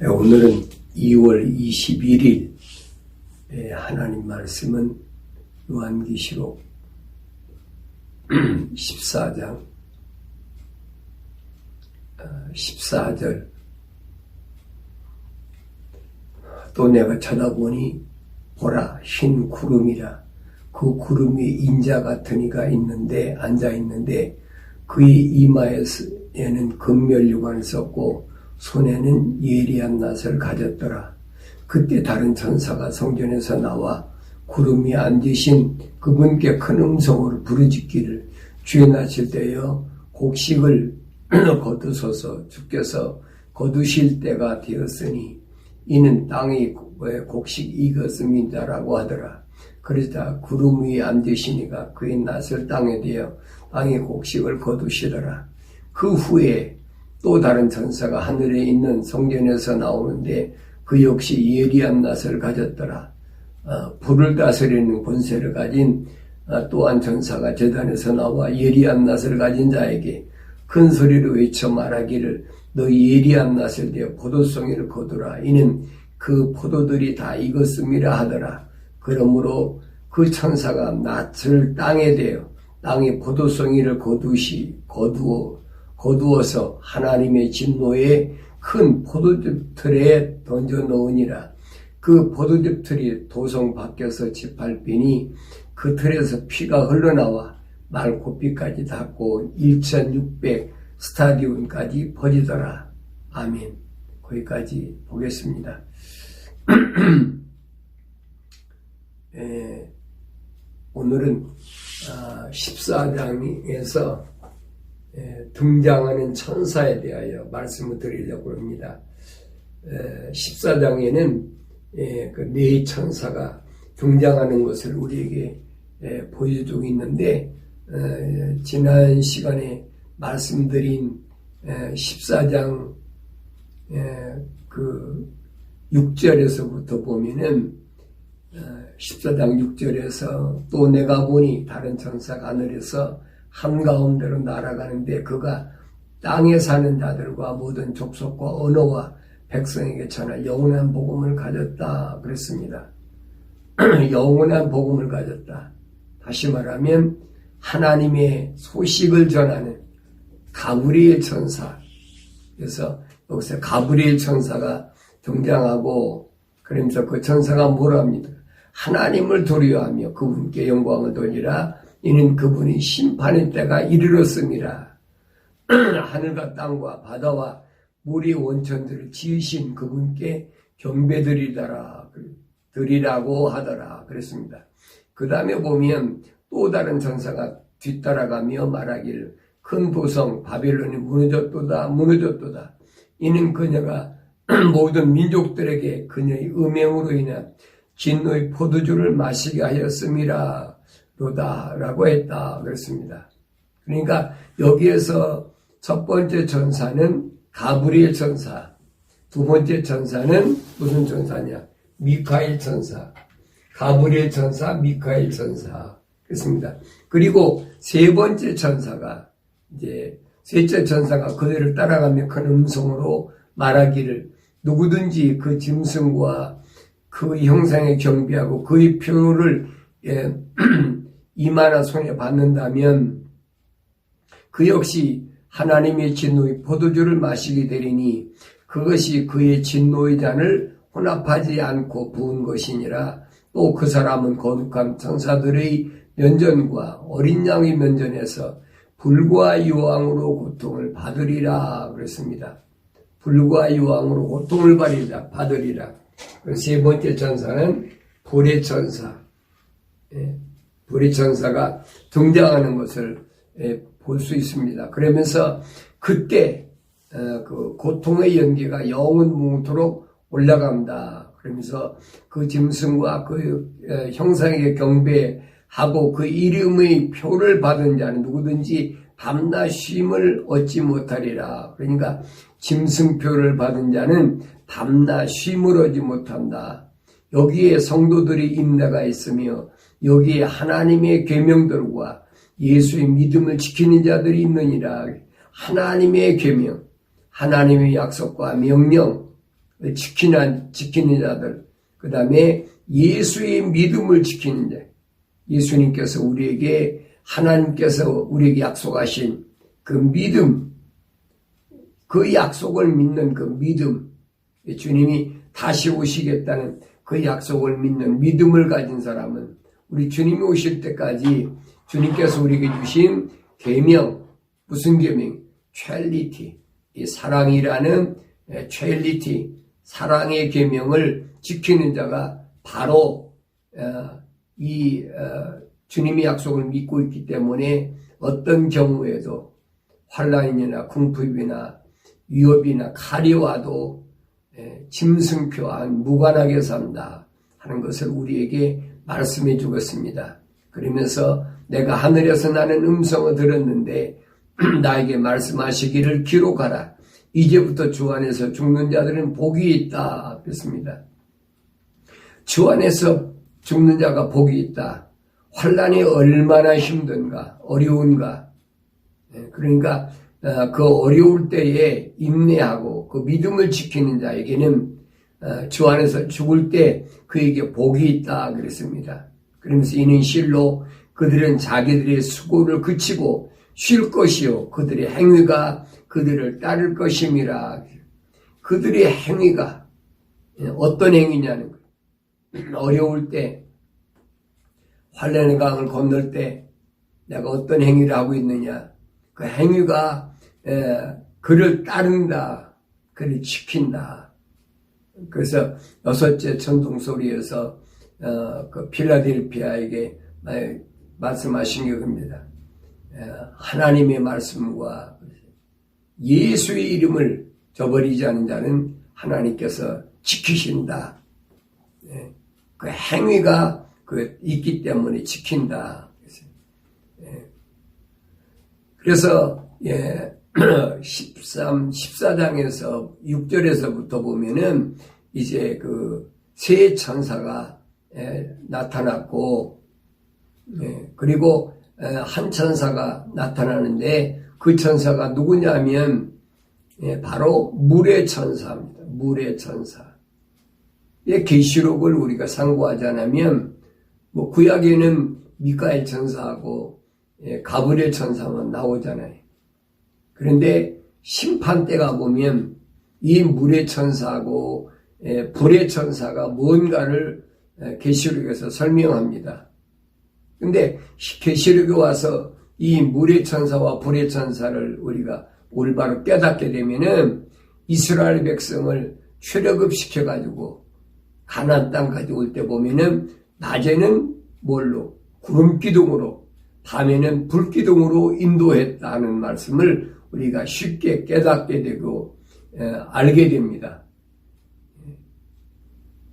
오늘은 2월 21일 하나님 말씀은 요한계시록 14장 14절. 또 내가 쳐다보니 보라 흰 구름이라. 그 구름 위에 인자 같은 이가 있는데 앉아있는데 그의 이마에는 금면류관을 썼고 손에는 예리한 낫을 가졌더라. 그때 다른 천사가 성전에서 나와 구름 위에 앉으신 그분께 큰 음성으로 부르짖기를 주의 낯을 떼어 곡식을 거두소서. 주께서 거두실 때가 되었으니 이는 땅이 곡식 익었음이다라고 하더라. 그러자 구름 위에 앉으신 이가 그의 낯을 땅에 대어 땅의 곡식을 거두시더라. 그 후에 또 다른 천사가 하늘에 있는 성전에서 나오는데 그 역시 예리한 낫을 가졌더라. 불을 다스리는 권세를 가진 또한 천사가 제단에서 나와 예리한 낫을 가진 자에게 큰 소리로 외쳐 말하기를 너희 예리한 낫을 대어 포도송이를 거두라. 이는 그 포도들이 다 익었음이라 하더라. 그러므로 그 천사가 낫을 땅에 대어 땅의 포도송이를 거두어서 하나님의 진노의 큰 포도즙 틀에 던져 놓으니라. 그 포도즙 틀이 도성 밖에서 지팔비니 그 틀에서 피가 흘러나와 말코피까지 닿고 1600 스타디움까지 퍼지더라. 아멘. 거기까지 보겠습니다. 오늘은 14장에서 등장하는 천사에 대하여 말씀을 드리려고 합니다. 14장에는 그 네 천사가 등장하는 것을 우리에게 보여주고 있는데, 지난 시간에 말씀드린 14장 그 6절에서부터 보면은 14장 6절에서 또 내가 보니 다른 천사가 하늘에서 한가운데로 날아가는데 그가 땅에 사는 자들과 모든 족속과 언어와 백성에게 전하 영원한 복음을 가졌다 그랬습니다. 영원한 복음을 가졌다. 다시 말하면 하나님의 소식을 전하는 가브리엘 천사. 그래서 여기서 가브리엘 천사가 등장하고, 그러면서 그 천사가 뭐라 합니다. 하나님을 두려워하며 그분께 영광을 돌리라. 이는 그분이 심판의 때가 이르렀음이라. 하늘과 땅과 바다와 물의 원천들을 지으신 그분께 경배드리라고 하더라 그랬습니다. 그 다음에 보면 또 다른 천사가 뒤따라가며 말하기를 큰 도성 바벨론이 무너졌도다. 이는 그녀가 모든 민족들에게 그녀의 음행으로 인한 진노의 포도주를 마시게 하였음이라 라고 했다 그랬습니다. 그러니까 여기에서 첫 번째 천사는 가브리엘 천사, 두 번째 천사는 무슨 천사냐? 미카엘 천사, 가브리엘 천사, 미카엘 천사 그렇습니다. 그리고 세 번째 천사가 셋째 천사가 그들을 따라가며 큰 음성으로 말하기를 누구든지 그 짐승과 그 형상에 경배하고 그의 표를 이마나 손에 받는다면 그 역시 하나님의 진노의 포도주를 마시게 되리니 그것이 그의 진노의 잔을 혼합하지 않고 부은 것이니라. 또 그 사람은 거룩한 천사들의 면전과 어린 양의 면전에서 불과 유황으로 고통을 받으리라 그랬습니다. 불과 유황으로 고통을 받으리라. 세 번째 천사는 불의 천사. 불의 천사가 등장하는 것을 볼 수 있습니다. 그러면서 그때 그 고통의 연기가 영원 무토록 올라간다. 그러면서 그 짐승과 그 형상에게 경배하고 그 이름의 표를 받은 자는 누구든지 밤낮 쉼을 얻지 못하리라. 그러니까 짐승표를 받은 자는 밤낮 쉼을 얻지 못한다. 여기에 성도들이 인내가 있으며 여기에 하나님의 계명들과 예수의 믿음을 지키는 자들이 있느니라. 하나님의 계명, 하나님의 약속과 명령, 지키는 자들, 그 다음에 예수의 믿음을 지키는 자, 예수님께서 우리에게, 하나님께서 우리에게 약속하신 그 믿음, 그 약속을 믿는 그 믿음, 주님이 다시 오시겠다는 그 약속을 믿는 믿음을 가진 사람은 우리 주님이 오실 때까지 주님께서 우리에게 주신 계명, 무슨 계명? 찰리티, 이 사랑이라는 찰리티, 사랑의 계명을 지키는 자가 바로 이 주님의 약속을 믿고 있기 때문에 어떤 경우에도 환난이나 궁핍이나 위협이나 칼이 와도 짐승표와 무관하게 산다 하는 것을 우리에게 말씀해 주었습니다. 그러면서 내가 하늘에서 나는 음성을 들었는데 나에게 말씀하시기를 기록하라. 이제부터 주 안에서 죽는 자들은 복이 있다. 그랬습니다. 주 안에서 죽는 자가 복이 있다. 환난이 얼마나 힘든가, 어려운가. 그러니까 그 어려울 때에 인내하고 그 믿음을 지키는 자에게는 주 안에서 죽을 때 그에게 복이 있다 그랬습니다. 그러면서 이는 실로 그들은 자기들의 수고를 그치고 쉴 것이요 그들의 행위가 그들을 따를 것임이라. 그들의 행위가 어떤 행위냐는 거예요. 어려울 때, 환난의 강을 건널 때 내가 어떤 행위를 하고 있느냐. 그 행위가 그를 따른다. 그를 지킨다. 그래서 6째 천둥소리에서 그 필라델피아에게 말씀하신 게 그겁니다. 하나님의 말씀과 예수의 이름을 저버리지 않는 자는 하나님께서 지키신다. 그 행위가 있기 때문에 지킨다. 그래서 14장에서 6절에서부터 보면은 이제 그 새 천사가 나타났고, 그리고 한 천사가 나타나는데 그 천사가 누구냐면 바로 물의 천사입니다. 물의 천사. 계시록을 우리가 상고하지 않으면 뭐 구약에는 미카엘 천사하고 가브리엘 천사만 나오잖아요. 그런데 심판 때가 보면 이 물의 천사하고 불의 천사가 뭔가를 계시록에서 설명합니다. 근데 계시록에 와서 이 물의 천사와 불의 천사를 우리가 올바로 깨닫게 되면은 이스라엘 백성을 출애굽시켜가지고 가나안 땅까지 올 때 보면은 낮에는 뭘로? 구름 기둥으로, 밤에는 불 기둥으로 인도했다는 말씀을 우리가 쉽게 깨닫게 되고 알게 됩니다.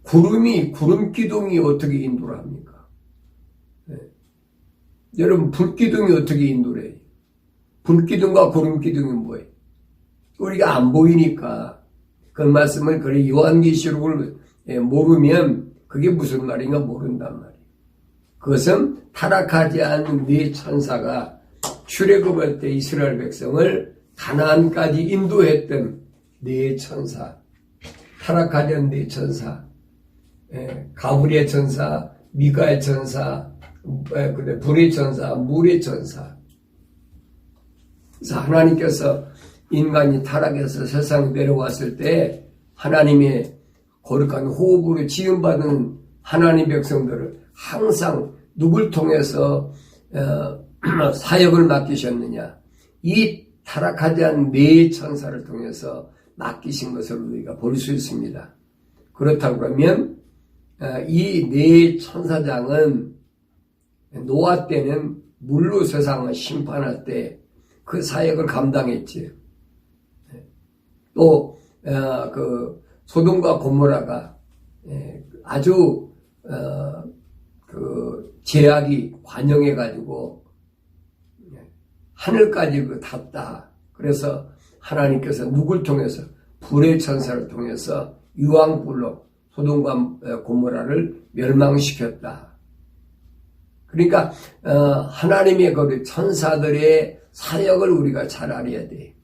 구름 기둥이 어떻게 인도를 합니까? 여러분, 불 기둥이 어떻게 인도를 해요? 불 기둥과 구름 기둥이 뭐예요? 우리가 안 보이니까 그 말씀을 그래 요한계시록을 모르면 그게 무슨 말인가 모른단 말이에요. 그것은 타락하지 않은 네 천사가 출애굽할 때 이스라엘 백성을 가나안까지 인도했던 네 천사, 타락하지 않은 네 천사, 가브리엘 천사, 미카엘 천사, 불의 천사, 물의 천사. 그래서 하나님께서 인간이 타락해서 세상에 내려왔을 때 하나님의 거룩한 호흡으로 지음받은 하나님 백성들을 항상 누굴 통해서 사역을 맡기셨느냐. 이 타락하지 않은 네 천사를 통해서 맡기신 것을 우리가 볼 수 있습니다. 그렇다고 그러면 이 네 천사장은 노아 때는 물로 세상을 심판할 때 그 사역을 감당했지. 또 그 소돔과 고모라가 아주 그 제약이 관영해 가지고 하늘까지 닿다. 그래서 하나님께서 누굴 통해서 불의 천사를 통해서 유황불로 소돔과 고모라를 멸망시켰다. 그러니까 하나님의 그 천사들의 사역을 우리가 잘 알아야 돼.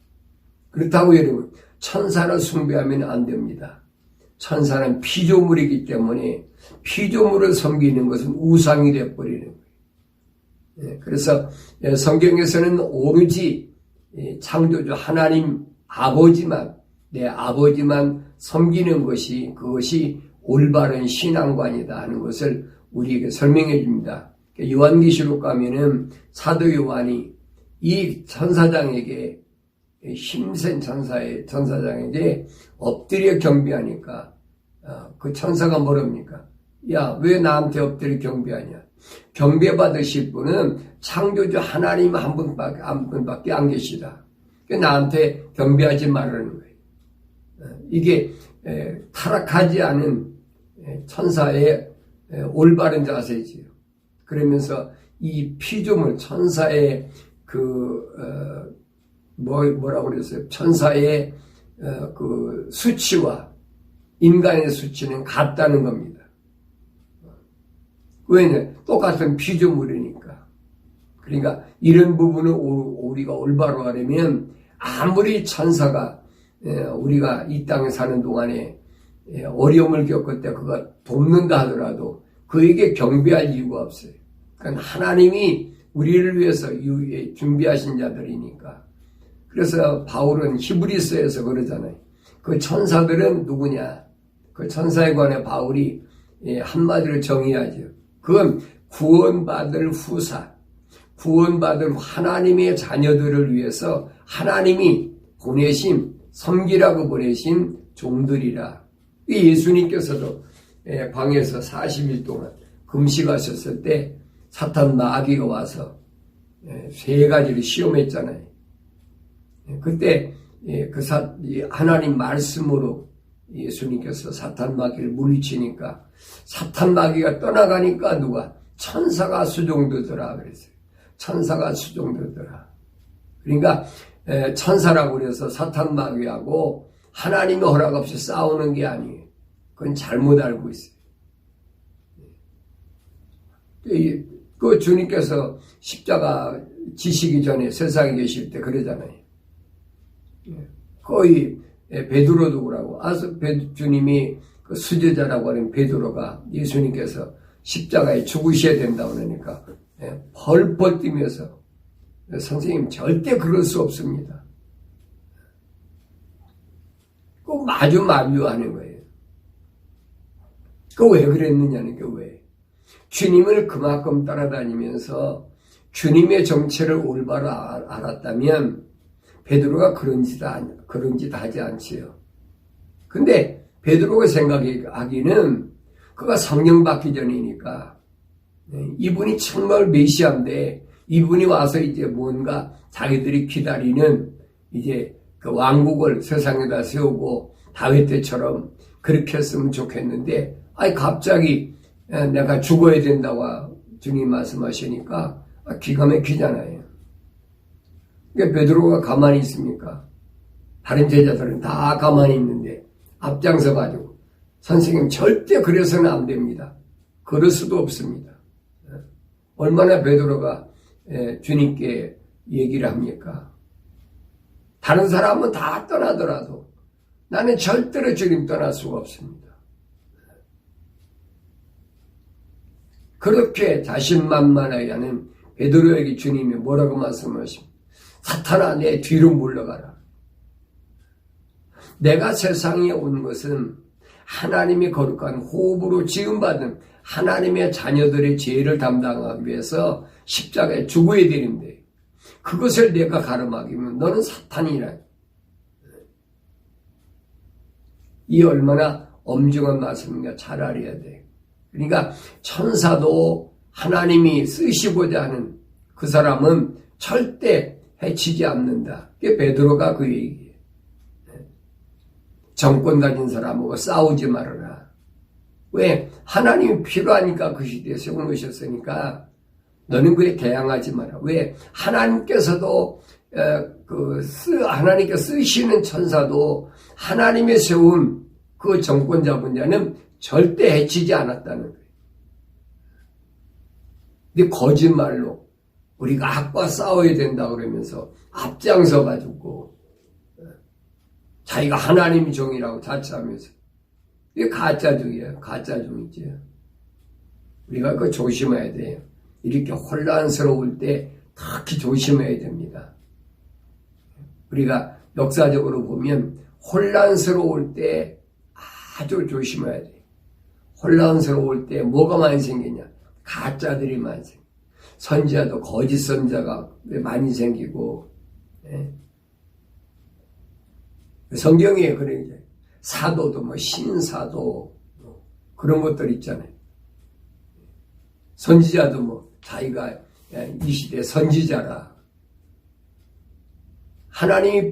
그렇다고 여러분 천사를 숭배하면 안 됩니다. 천사는 피조물이기 때문에 피조물을 섬기는 것은 우상이 되어버리는 거예요. 그래서 성경에서는 오로지 창조주 하나님 아버지만, 내 아버지만 섬기는 것이, 그것이 올바른 신앙관이다 하는 것을 우리에게 설명해 줍니다. 요한계시록 가면은 사도 요한이 이 천사장에게, 힘센 천사장에게 엎드려 경배하니까 그 천사가 뭐랍니까? 야, 왜 나한테 엎드려 경배하냐? 경배받으실 분은 창조주 하나님 한 분밖에 안 계시다. 나한테 경배하지 말라는 거예요. 이게 타락하지 않은 천사의 올바른 자세지요. 그러면서 이 피조물 천사의 뭐라고 그랬어요? 천사의 그 수치와 인간의 수치는 같다는 겁니다. 왜냐? 똑같은 피조물이니까. 그러니까 이런 부분을 우리가 올바로 하려면 아무리 천사가 우리가 이 땅에 사는 동안에 어려움을 겪을 때 그가 돕는다 하더라도 그에게 경배할 이유가 없어요. 그러니까 하나님이 우리를 위해서 준비하신 자들이니까. 그래서 바울은 히브리서에서 그러잖아요. 그 천사들은 누구냐? 그 천사에 관해 바울이 한마디로 정의하죠. 그건 구원받을 후사, 구원받을 하나님의 자녀들을 위해서 하나님이 보내신, 섬기라고 보내신 종들이라. 예수님께서도 방에서 40일 동안 금식하셨을 때 사탄 마귀가 와서 3가지를 시험했잖아요. 그때 하나님 말씀으로 예수님께서 사탄 마귀를 물리치니까 사탄 마귀가 떠나가니까 누가? 천사가 수종되더라 그랬어요. 천사가 수종되더라. 그러니까 천사라고 그래서 사탄 마귀하고 하나님의 허락 없이 싸우는 게 아니에요. 그건 잘못 알고 있어요. 그 주님께서 십자가 지시기 전에 세상에 계실 때 그러잖아요. 거의 베드로도 그러고 주님이 그 수제자라고 하는 베드로가 예수님께서 십자가에 죽으셔야 된다고 그러니까 펄펄 뛰면서 선생님 절대 그럴 수 없습니다. 꼭 마주하는 거예요. 그 왜 그랬느냐는 게 왜? 주님을 그만큼 따라다니면서 주님의 정체를 올바로 알았다면 베드로가 그런 짓 하지 않지요. 근데 베드로가 생각하기는 그가 성령 받기 전이니까 이분이 정말 메시아인데 이분이 와서 이제 뭔가 자기들이 기다리는 이제 그 왕국을 세상에다 세우고 다윗 때처럼 그렇게 했으면 좋겠는데 갑자기 내가 죽어야 된다고 주님 말씀하시니까 기가 막히잖아요. 그러니까 베드로가 가만히 있습니까? 다른 제자들은 다 가만히 있는데 앞장서 가지고 선생님 절대 그래서는 안 됩니다. 그럴 수도 없습니다. 얼마나 베드로가 주님께 얘기를 합니까? 다른 사람은 다 떠나더라도 나는 절대로 주님 떠날 수가 없습니다. 그렇게 자신만만하게 하는 베드로에게 주님이 뭐라고 말씀하십니까? 사탄아 내 뒤로 물러가라. 내가 세상에 온 것은 하나님의 거룩한 호흡으로 지음받은 하나님의 자녀들의 죄를 담당하기 위해서 십자가에 죽어야 되는데 그것을 내가 가름하기면 너는 사탄이라. 이 얼마나 엄중한 말씀인가 잘 알아야 돼. 그러니까 천사도 하나님이 쓰시고자 하는 그 사람은 절대 해치지 않는다. 그게 베드로가 그 얘기예요. 정권 가진 사람하고 싸우지 말아라. 왜? 하나님이 필요하니까 그 시대에 세워놓으셨으니까 너는 그에 대항하지 마라. 왜? 하나님께서도 하나님께 쓰시는 천사도 하나님의 세운 그 정권 잡은 자는 절대 해치지 않았다는 거예요. 근데 거짓말로 우리가 악과 싸워야 된다 그러면서 앞장서 가지고 자기가 하나님의 종이라고 자처하면서 이게 가짜중이에요. 가짜중이죠. 우리가 그거 조심해야 돼요. 이렇게 혼란스러울 때 특히 조심해야 됩니다. 우리가 역사적으로 보면 혼란스러울 때 아주 조심해야 돼요. 혼란스러울 때 뭐가 많이 생기냐? 가짜들이 많이 생겨. 선지자도 거짓 선지자가 많이 생기고, 성경에 그런 게 사도도 뭐 신사도 그런 것들 있잖아요. 선지자도 뭐 자기가 이 시대 선지자라. 하나님이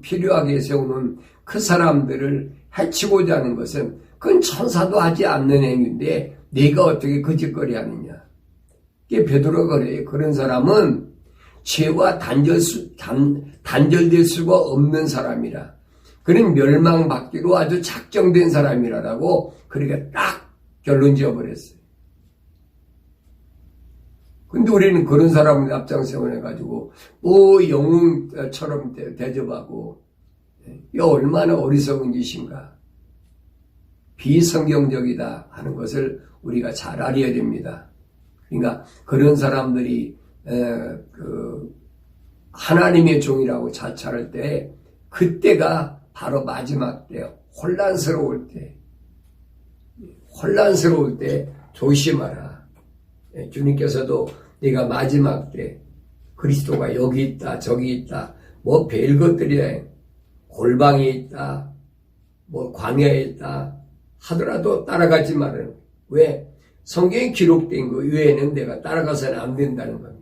필요하게 세우는 그 사람들을 해치고자 하는 것은 그건 천사도 하지 않는 행위인데 내가 어떻게 거짓거리 하느냐. 이게 베드로가 그래요. 그런 사람은 죄와 단절될 수가 없는 사람이라. 그는 멸망받기로 아주 작정된 사람이라고 그렇게 딱 결론 지어버렸어요. 근데 우리는 그런 사람을 앞장세워내가지고 영웅처럼 대접하고 이 얼마나 어리석은 짓인가. 비성경적이다 하는 것을 우리가 잘 알아야 됩니다. 그러니까 그런 사람들이 하나님의 종이라고 자처할 때 그때가 바로 마지막 때 혼란스러울 때 조심하라. 주님께서도 네가 마지막 때 그리스도가 여기 있다 저기 있다 뭐 별것들이야 골방에 있다 뭐 광야에 있다 하더라도 따라가지 말아요. 왜? 성경에 기록된 거 외에는 내가 따라가서는 안 된다는 겁니다.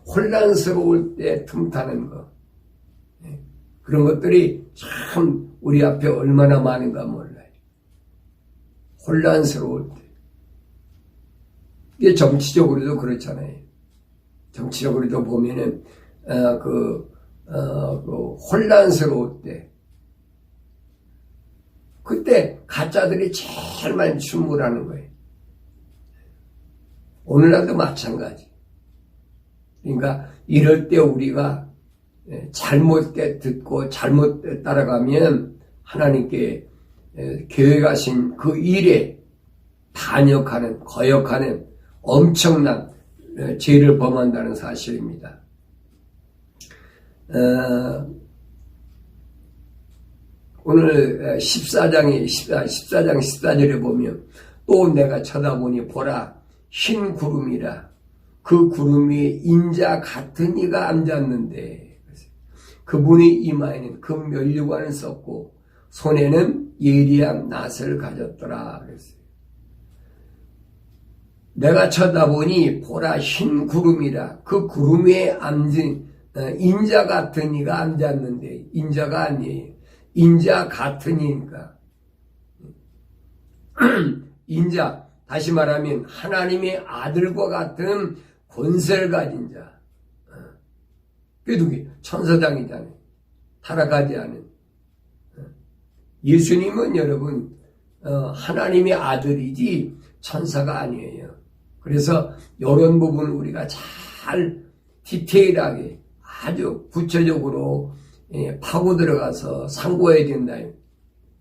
혼란스러울 때 틈타는 거 그런 것들이 참 우리 앞에 얼마나 많은가 몰라요. 혼란스러울 때 이게 정치적으로도 그렇잖아요. 정치적으로도 보면은 혼란스러울 때 그때 가짜들이 제일 많이 출몰하는 거예요. 오늘날도 마찬가지. 그러니까 이럴 때 우리가 잘못돼 듣고 잘못돼 따라가면 하나님께 계획하신 그 일에 반역하는 거역하는 엄청난 죄를 범한다는 사실입니다. 오늘 14장 14절에 보면 또 내가 쳐다보니 보라 흰 구름이라 그 구름 위에 인자 같은 이가 앉았는데 그분의 이마에는 금 면류관을 썼고 손에는 예리한 낫을 가졌더라 그랬어요. 내가 쳐다보니 보라 흰 구름이라 그 구름 위에 앉은 인자 같은 이가 앉았는데 인자가 아니에요. 인자 같은 이니까 인자 다시 말하면 하나님의 아들과 같은 권세를 가진 자. 그게 누구예요? 천사장이잖아요. 타락하지 않은. 예수님은 여러분 하나님의 아들이지 천사가 아니에요. 그래서 이런 부분을 우리가 잘 디테일하게 아주 구체적으로 파고 들어가서 상고해야 된다.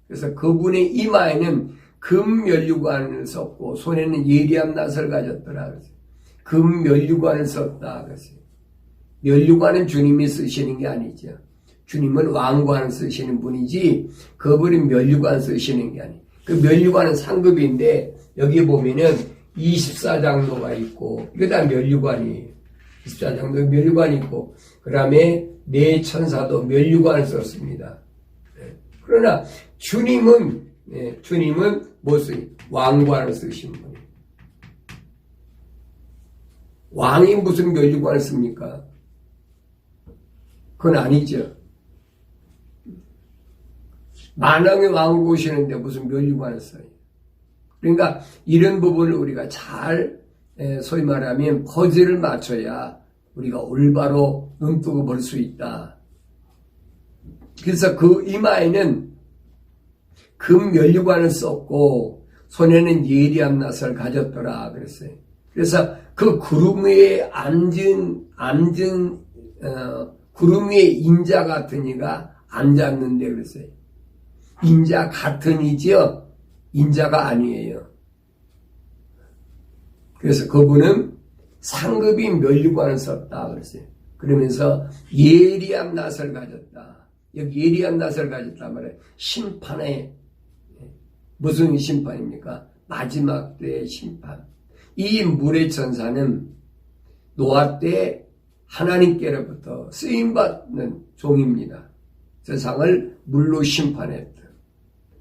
그래서 그분의 이마에는 금 면류관을 썼고 손에는 예리한 낫을 가졌더라. 금 면류관을 썼다. 그랬어요. 면류관은 주님이 쓰시는 게 아니죠. 주님은 왕관을 쓰시는 분이지 그분이 면류관 쓰시는 게 아니에요. 그 면류관은 상급인데 여기 보면은 24장로가 있고 이거 다 면류관이에요. 24장로 면류관이 있고 그 다음에 네 천사도 면류관을 썼습니다. 그러나 주님은 무슨 왕관을 쓰신 분이에요. 왕이 무슨 면류관을 씁니까? 그건 아니죠. 만왕의 왕을 오시는데 무슨 면류관을 써요. 그러니까 이런 부분을 우리가 잘 소위 말하면 퍼즐을 맞춰야 우리가 올바로 눈뜨고 볼 수 있다. 그래서 그 이마에는 금 면류관을 썼고 손에는 예리한 낫을 가졌더라 그랬어요. 그래서 그 구름 위에 앉은 구름 위에 인자 같은 이가 앉았는데 그랬어요. 인자 같은 이지요. 인자가 아니에요. 그래서 그분은 상급이 멸류관을 썼다 그랬어요. 그러면서 예리한 낯을 가졌다. 여기 예리한 낯을 가졌단 말이에요. 심판의 무슨 심판입니까? 마지막 때의 심판. 이 물의 천사는 노아 때 하나님께로부터 쓰임받는 종입니다. 세상을 물로 심판했다.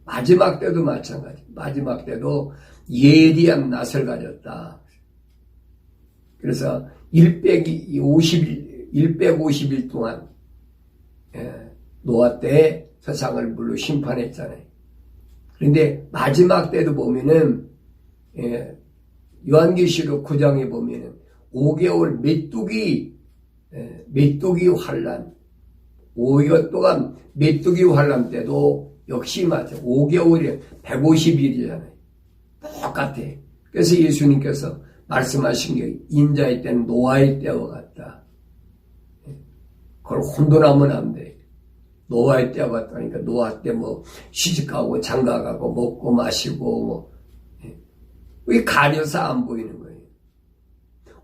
마지막 때도 마찬가지. 마지막 때도 예리한 낯을 가졌다. 그래서 150일 동안 노아 때 세상을 물로 심판했잖아요. 그런데 마지막 때도 보면은 요한계시록 9장에 보면은 5개월 메뚜기 환란 5개월 동안 메뚜기 환란 때도 역시 맞아. 5개월이 150일이잖아요. 똑같아. 그래서 예수님께서 말씀하신 게 인자의 때는 노아의 때와 같다. 그걸 혼돈하면 안 돼. 노아의 때와 같다니까 노아 때 뭐 시집가고 장가가고 먹고 마시고 왜 가려서 안 보이는 거예요.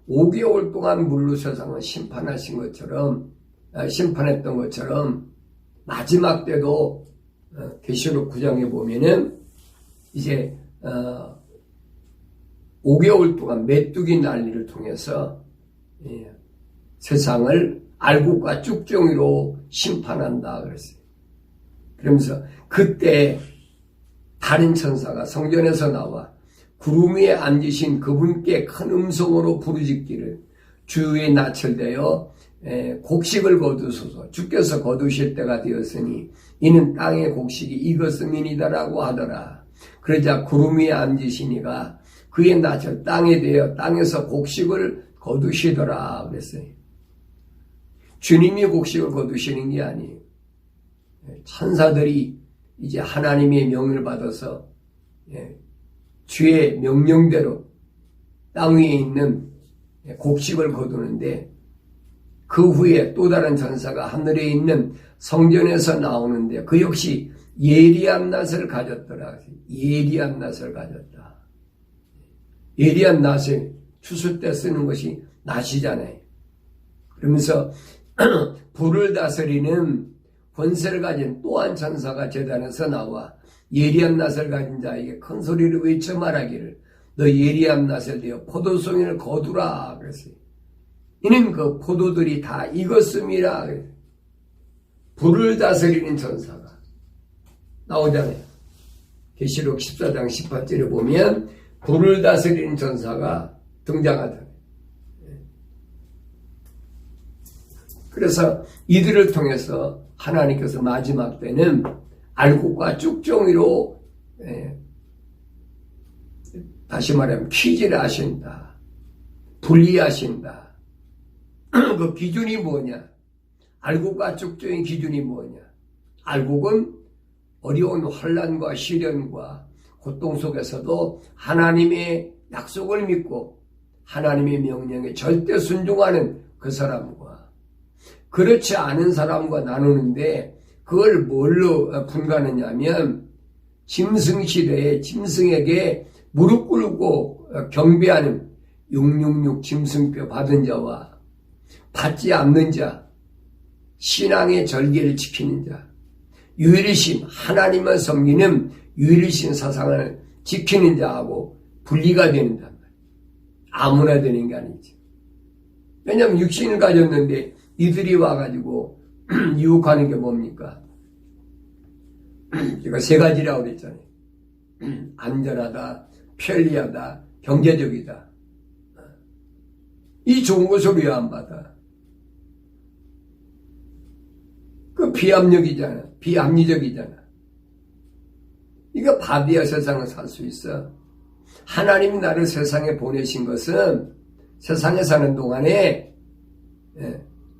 5개월 동안 물로 세상을 심판했던 것처럼 마지막 때도 계시록 9장에 보면은 이제 5개월 동안 메뚜기 난리를 통해서 세상을 알곡과 쭉정이로 심판한다 그랬어요. 그러면서 그때 다른 천사가 성전에서 나와 구름 위에 앉으신 그분께 큰 음성으로 부르짖기를 주의 낯을 대어 곡식을 거두소서. 주께서 거두실 때가 되었으니 이는 땅의 곡식이 익었음이니다라고 하더라. 그러자 구름 위에 앉으시니가 그의 낯을 땅에 대어 땅에서 곡식을 거두시더라 그랬어요. 주님이 곡식을 거두시는 게 아니에요. 천사들이 이제 하나님의 명을 받아서 주의 명령대로 땅 위에 있는 곡식을 거두는데 그 후에 또 다른 천사가 하늘에 있는 성전에서 나오는데 그 역시 예리한 낯을 가졌더라. 예리한 낯을 가졌다. 예리한 낯을 추수 때 쓰는 것이 낯이잖아요. 그러면서 불을 다스리는 권세를 가진 또 한 천사가 제단에서 나와 예리한 낯을 가진 자에게 큰 소리를 외쳐 말하기를 너 예리한 낯을 대어 포도송이를 거두라 그랬어요. 이는 그 포도들이 다 익었음이라. 불을 다스리는 천사가 나오잖아요. 계시록 14장 18절에 보면 불을 다스리는 천사가 등장하잖아요. 그래서 이들을 통해서 하나님께서 마지막 때는 알곡과 쭉정이로 다시 말하면 퀴즈를 하신다. 분리하신다. 그 기준이 뭐냐? 알곡과 쭉정의 기준이 뭐냐? 알곡은 어려운 환난과 시련과 고통 속에서도 하나님의 약속을 믿고 하나님의 명령에 절대 순종하는 그 사람과 그렇지 않은 사람과 나누는데 그걸 뭘로 분간하냐 하면 짐승시대에 짐승에게 무릎 꿇고 경배하는 666 짐승뼈 받은 자와 받지 않는 자, 신앙의 절개를 지키는 자, 유일신 하나님을 섬기는 유일신 사상을 지키는 자하고 분리가 되는단 말이에요. 아무나 되는 게 아니지. 왜냐하면 육신을 가졌는데 이들이 와가지고 유혹하는 게 뭡니까? 제가 세 가지라고 그랬잖아요. 안전하다, 편리하다, 경제적이다. 이 좋은 것을 왜 안 받아? 그 비합리적이잖아. 비합리적이잖아. 이거 받아야 세상을 살 수 있어. 하나님이 나를 세상에 보내신 것은 세상에 사는 동안에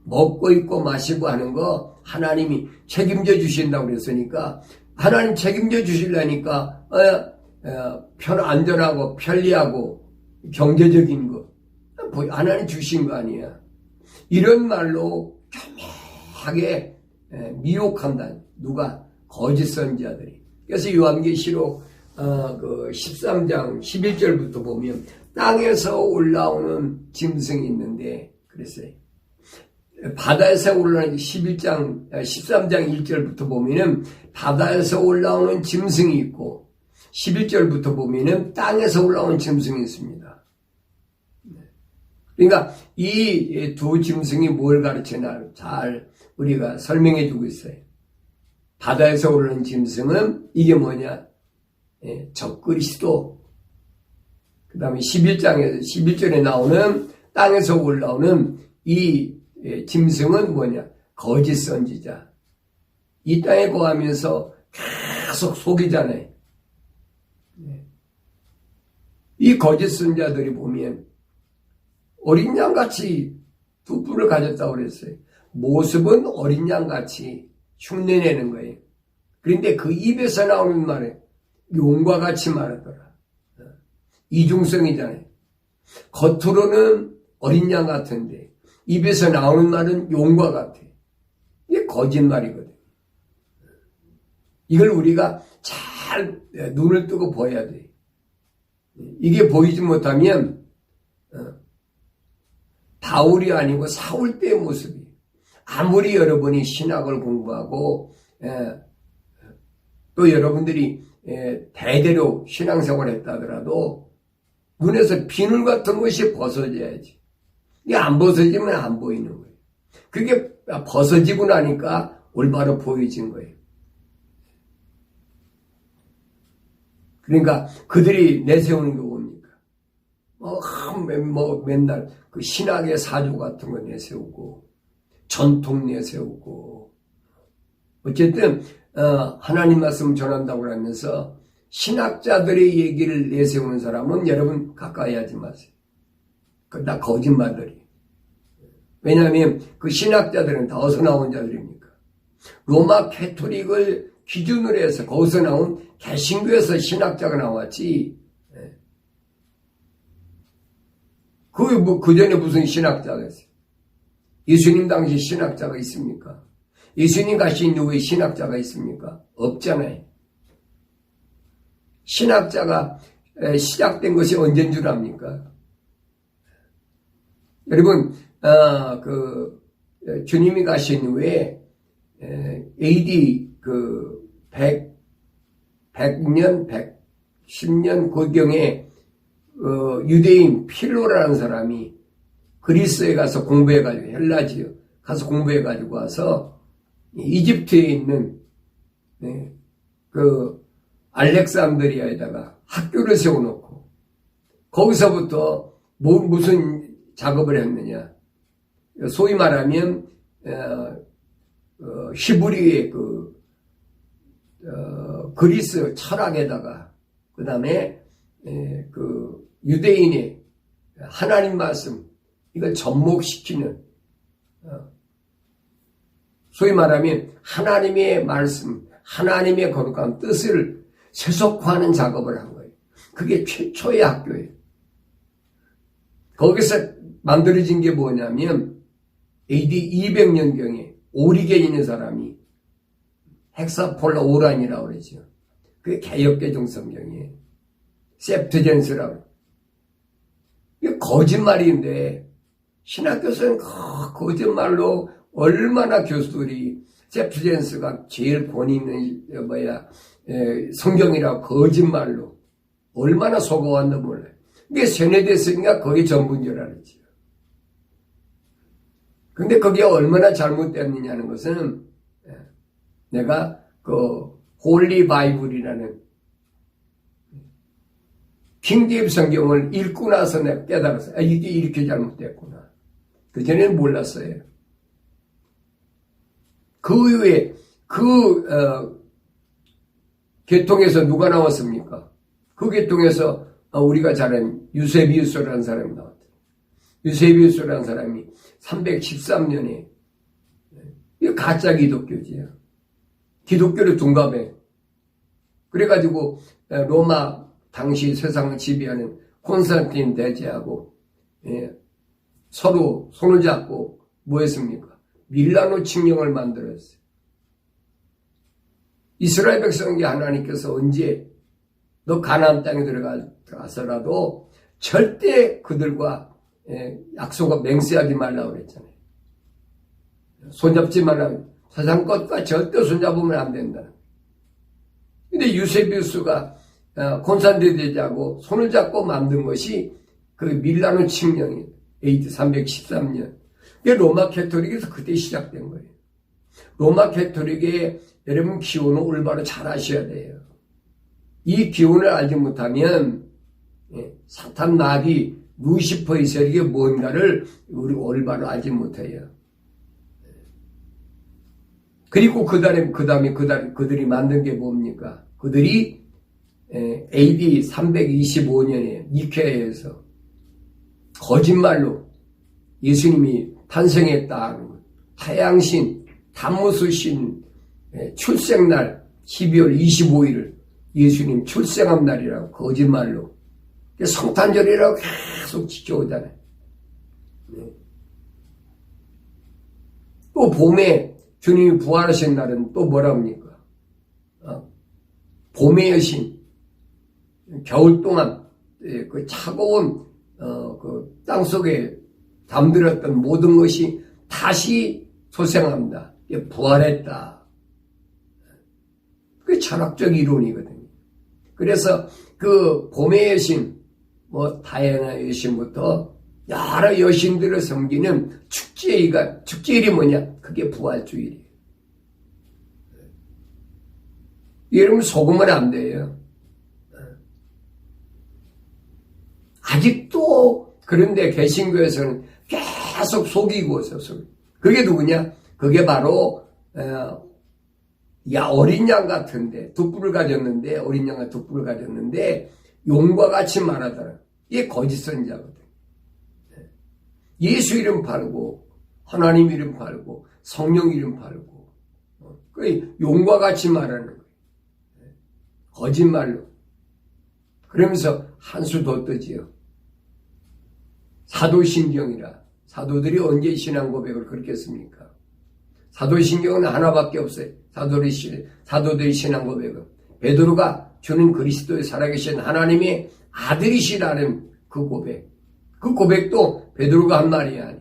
먹고 입고 마시고 하는 거 하나님이 책임져 주신다고 그랬으니까 하나님 책임져 주시려니까 안전하고 편리하고 경제적인 거 하나님 주신 거 아니야. 이런 말로 교묘하게 미혹한다. 누가? 거짓 선지자들이. 그래서 요한계시록 13장 11절부터 보면 땅에서 올라오는 짐승이 있는데 그랬어요. 바다에서 올라오는 13장 1절부터 보면은 바다에서 올라오는 짐승이 있고 11절부터 보면은 땅에서 올라오는 짐승이 있습니다. 그러니까 이 두 짐승이 뭘 가르치나 잘 우리가 설명해 주고 있어요. 바다에서 오르는 짐승은 이게 뭐냐? 적그리스도. 그 다음에 11절에 나오는 땅에서 올라오는 이 짐승은 뭐냐? 거짓 선지자. 이 땅에 거하면서 계속 속이잖아요. 이 거짓 선지자들이 보면 어린 양같이 두 뿔을 가졌다고 그랬어요. 모습은 어린 양같이 흉내내는 거예요. 그런데 그 입에서 나오는 말에 용과 같이 말하더라. 이중성이잖아요. 겉으로는 어린 양 같은데 입에서 나오는 말은 용과 같아. 이게 거짓말이거든. 이걸 우리가 잘 눈을 뜨고 봐야 돼. 이게 보이지 못하면 바울이 아니고 사울 때의 모습이 아무리 여러분이 신학을 공부하고 또 여러분들이 대대로 신앙생활을 했다 하더라도 눈에서 비늘 같은 것이 벗어져야지. 이게 안 벗어지면 안 보이는 거예요. 그게 벗어지고 나니까 올바로 보여진 거예요. 그러니까 그들이 내세우는 게 뭡니까? 맨날 그 신학의 사조 같은 거 내세우고 전통 내세우고 어쨌든 하나님 말씀 전한다고 하면서 신학자들의 얘기를 내세우는 사람은 여러분 가까이 하지 마세요. 그건 다 거짓말들이. 왜냐하면 그 신학자들은 다 어디서 나온 자들입니까? 로마 캐토릭을 기준으로 해서 거기서 나온 개신교에서 신학자가 나왔지. 그 전에 무슨 신학자가 있어요? 예수님 당시 신학자가 있습니까? 예수님 가신 이후에 신학자가 있습니까? 없잖아요. 신학자가 시작된 것이 언제인 줄 압니까? 여러분, 주님이 가신 후에 AD 100년, 110년 고경에 유대인 필로라는 사람이 그리스에 가서 공부해가지고 헬라지요 가서 공부해가지고 와서 이집트에 있는 그 알렉산드리아에다가 학교를 세워놓고 거기서부터 무슨 작업을 했느냐? 소위 말하면 히브리의 그리스 철학에다가 그 다음에 유대인의 하나님 말씀 이걸 접목시키는 소위 말하면 하나님의 말씀, 하나님의 거룩한 뜻을 세속화하는 작업을 한 거예요. 그게 최초의 학교예요. 거기서 만들어진 게 뭐냐면 AD 200년경에 오리겐이라는 사람이 헥사폴라 오란이라고 그러죠. 그게 개역개정 성경이에요. 셉트젠스라고. 이게 거짓말인데 신학교에서는 거짓말로 얼마나 교수들이 셉트젠스가 제일 권위 있는 성경이라고 거짓말로 얼마나 속아왔나 몰라요. 이게 세뇌됐으니까 그게 전부인 줄 알았지요. 근데 그게 얼마나 잘못됐느냐는 것은 내가 홀리 바이블이라는 킹제임 성경을 읽고 나서 내가 깨달았어요. 이게 이렇게 잘못됐구나. 그전에는 몰랐어요. 그 이후에 계통에서 누가 나왔습니까? 그 계통에서 우리가 잘 아는 유세비우스라는 사람이 나왔어요. 유세비우스라는 사람이 313년에 이거 가짜 기독교지요. 기독교를 둔갑해. 그래가지고 로마 당시 세상을 지배하는 콘스탄틴 대제하고 서로 손을 잡고 뭐 했습니까? 밀라노 칙령을 만들었어요. 이스라엘 백성에게 하나님께서 언제 너 가나안 땅에 들어가서라도 절대 그들과 약속을 맹세하지 말라고 그랬잖아요. 손잡지 말라고. 세상 것과 절대 손잡으면 안 된다. 근데 유세비우스가 콘산드레자하고 손을 잡고 만든 것이 그 밀라노 칙령이에요. AD 313년. 이게 로마 캐토릭에서 그때 시작된 거예요. 로마 캐토릭의 여러분 기원을 올바로 잘 아셔야 돼요. 이 기원을 알지 못하면 사탄 나비 루시퍼의 세력이 뭔가를 우리 올바로 알지 못해요. 그리고 그 다음에 그들이 만든 게 뭡니까? 그들이 AD 325년에 니케아에서 거짓말로 예수님이 탄생했다. 타양신, 타무스신 출생날 12월 25일을 예수님 출생한 날이라고 거짓말로 성탄절이라고 계속 지켜오잖아요. 또 봄에 주님이 부활하신 날은 또 뭐라 합니까? 봄의 여신, 겨울 동안 그 차가운 그 땅속에 잠들었던 모든 것이 다시 소생합니다. 부활했다. 그게 철학적 이론이거든요. 그래서 그 봄의 여신, 다이애나 여신부터 여러 여신들을 섬기는 축제일이 뭐냐? 그게 부활주일이에요. 여러분 속으면 안 돼요. 아직도 그런데 개신교에서는 계속 속이고 있어서 그게 누구냐? 그게 바로 어린 양 같은데 두 가졌는데 어린 양과 두 뿔을 가졌는데 용과 같이 말하더라. 이게 거짓 선자거든. 예수 이름 팔고 하나님 이름 팔고 성령 이름 팔고 그 용과 같이 말하는 거예요. 거짓말로. 그러면서 한 수 더 뜨지요. 사도신경이라. 사도들이 언제 신앙 고백을 그렇게 했습니까? 사도신경은 하나밖에 없어요. 사도들의 신앙 고백은. 베드로가 주는 그리스도의 살아계신 하나님의 아들이시라는 그 고백. 그 고백도 베드로가 한 말이 아니에요.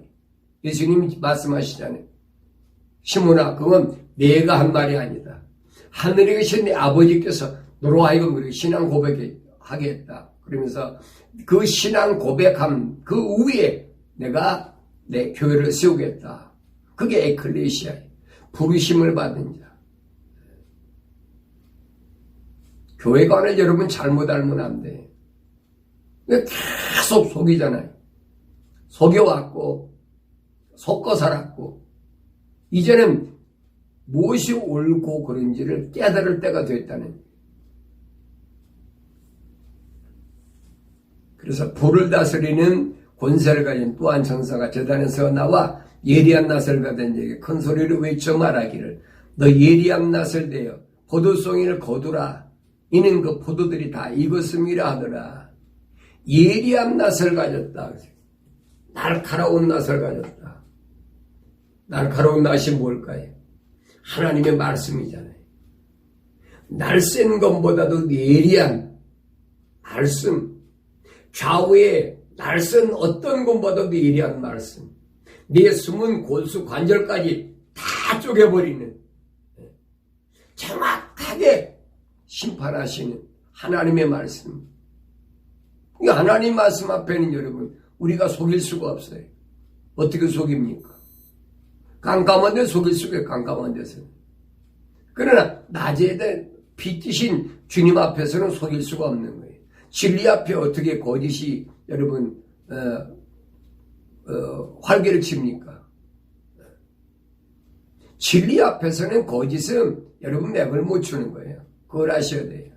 예수님이 말씀하시잖아요. 시몬아, 그건 내가 한 말이 아니다. 하늘에 계신 내 아버지께서 너로 하여금 그렇게 신앙 고백하겠다. 그러면서 그 신앙 고백함 그 위에 내가 내 교회를 세우겠다. 그게 에클레시아예요. 부르심을 받은 자. 교회관을 여러분 잘못 알면 안 돼. 계속 속이잖아요. 속여왔고 속고 살았고 이제는 무엇이 옳고 그른지를 깨달을 때가 됐다는. 그래서 불을 다스리는 권세를 가진 또 한 천사가 제단에서 나와 예리한 낫을 가진 자에게 큰 소리로 외쳐 말하기를 너 예리한 낫을 대어 포도송이를 거두라. 이는 그 포도들이 다 익었음이라 하더라. 예리한 낫을 가졌다. 날카로운 낫을 가졌다. 날카로운 낫이 뭘까요? 하나님의 말씀이잖아요. 날쌘 것보다도 예리한 말씀. 좌우에 날쌘 어떤 것보다도 예리한 말씀. 내 숨은 골수 관절까지 다 쪼개버리는 정확하게 심판하시는 하나님의 말씀. 하나님 말씀 앞에는 여러분 우리가 속일 수가 없어요. 어떻게 속입니까? 깜깜한 데 속일 수가 깜깜한 데서. 그러나 낮에 빛이신 주님 앞에서는 속일 수가 없는 거예요. 진리 앞에 어떻게 거짓이 여러분 활개를 칩니까? 진리 앞에서는 거짓은 여러분 맥을 못 추는 거예요. 그걸 아셔야 돼요.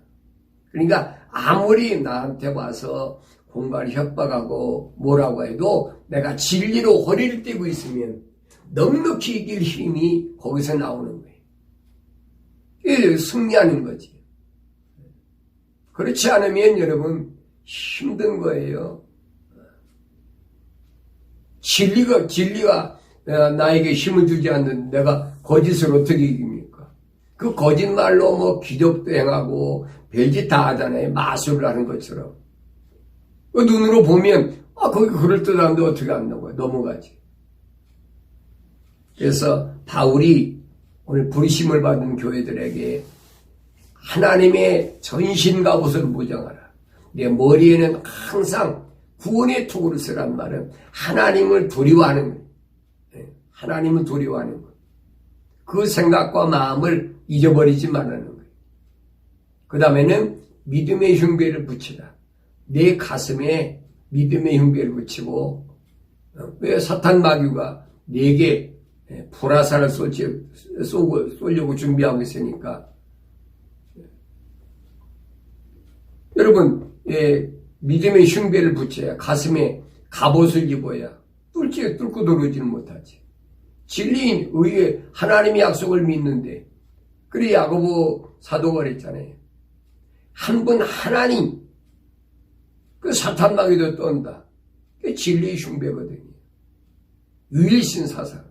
그러니까 아무리 나한테 와서 공갈 협박하고 뭐라고 해도 내가 진리로 허리를 떼고 있으면 넉넉히 이길 힘이 거기서 나오는 거예요. 이게 승리하는 거지. 그렇지 않으면 여러분 힘든 거예요. 진리가 나에게 힘을 주지 않는 내가 거짓을 어떻게 이깁니까? 그 거짓말로 뭐 기적도 행하고 별짓 다 하잖아요. 마술을 하는 것처럼. 그 눈으로 보면 거기 그럴듯한데 어떻게 한다고 넘어가지. 그래서 바울이 오늘 부르심을 받은 교회들에게 하나님의 전신 갑옷을 무장하라. 내 머리에는 항상 구원의 투구를 쓰란 말은 하나님을 두려워하는 거예요. 하나님을 두려워하는 거예요. 그 생각과 마음을 잊어버리지 말라는 거예요. 그 다음에는 믿음의 흉배를 붙이라. 내 가슴에 믿음의 흉배를 붙이고, 왜 사탄 마귀가 내게 불화살을 쏘려고 준비하고 있으니까. 여러분, 믿음의 흉배를 붙여야 가슴에 갑옷을 입어야 뚫고 들어오지는 못하지. 진리인 의에 하나님의 약속을 믿는데, 그래 야고보 사도가 그랬잖아요. 한 분 하나님, 그 사탄 마귀도 떤다. 그게 진리의 흉배거든요. 유일신 사상.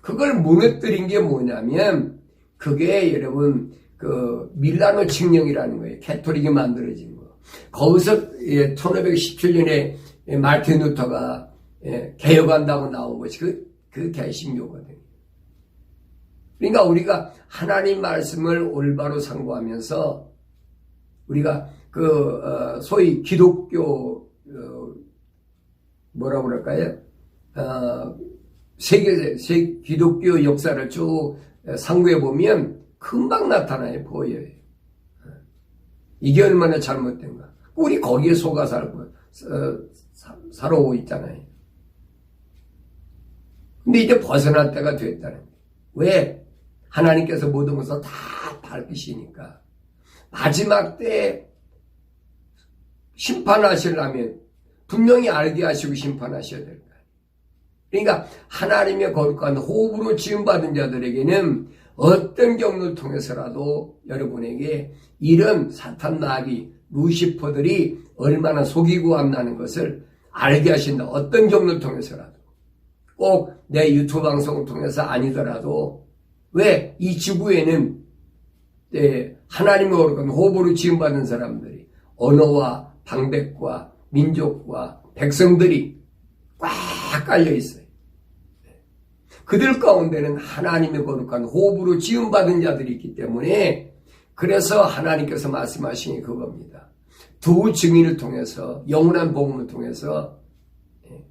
그걸 무너뜨린 게 뭐냐면, 그게 여러분, 그 밀라노 칙령이라는 거예요. 캐토릭이 만들어진 거. 거기서 1517년에 마르틴 루터가 개혁한다고 나온 것이 그 개신교거든요. 그러니까 우리가 하나님 말씀을 올바로 상고하면서 우리가 소위 기독교 뭐라고 그럴까요? 기독교 역사를 쭉 상고해 보면 금방 나타나요, 보여요. 이게 얼마나 잘못된가. 우리 거기에 속아 살아오고 있잖아요. 근데 이제 벗어날 때가 됐다는 거예요. 왜? 하나님께서 모든 것을 다 밝히시니까. 마지막 때 심판하시려면 분명히 알게 하시고 심판하셔야 될 거예요. 그러니까 하나님의 거룩한 호흡으로 지음받은 자들에게는 어떤 경로를 통해서라도 여러분에게 이런 사탄 마귀 루시퍼들이 얼마나 속이고 한다는 것을 알게 하신다. 어떤 경로를 통해서라도. 꼭 내 유튜브 방송을 통해서 아니더라도 왜 이 지구에는 하나님의 거룩한 호흡으로 지음받은 사람들이 언어와 방백과 민족과 백성들이 꽉 깔려 있어요. 그들 가운데는 하나님의 거룩한 호흡으로 지음받은 자들이 있기 때문에 그래서 하나님께서 말씀하신 게 그겁니다. 두 증인을 통해서 영원한 복음을 통해서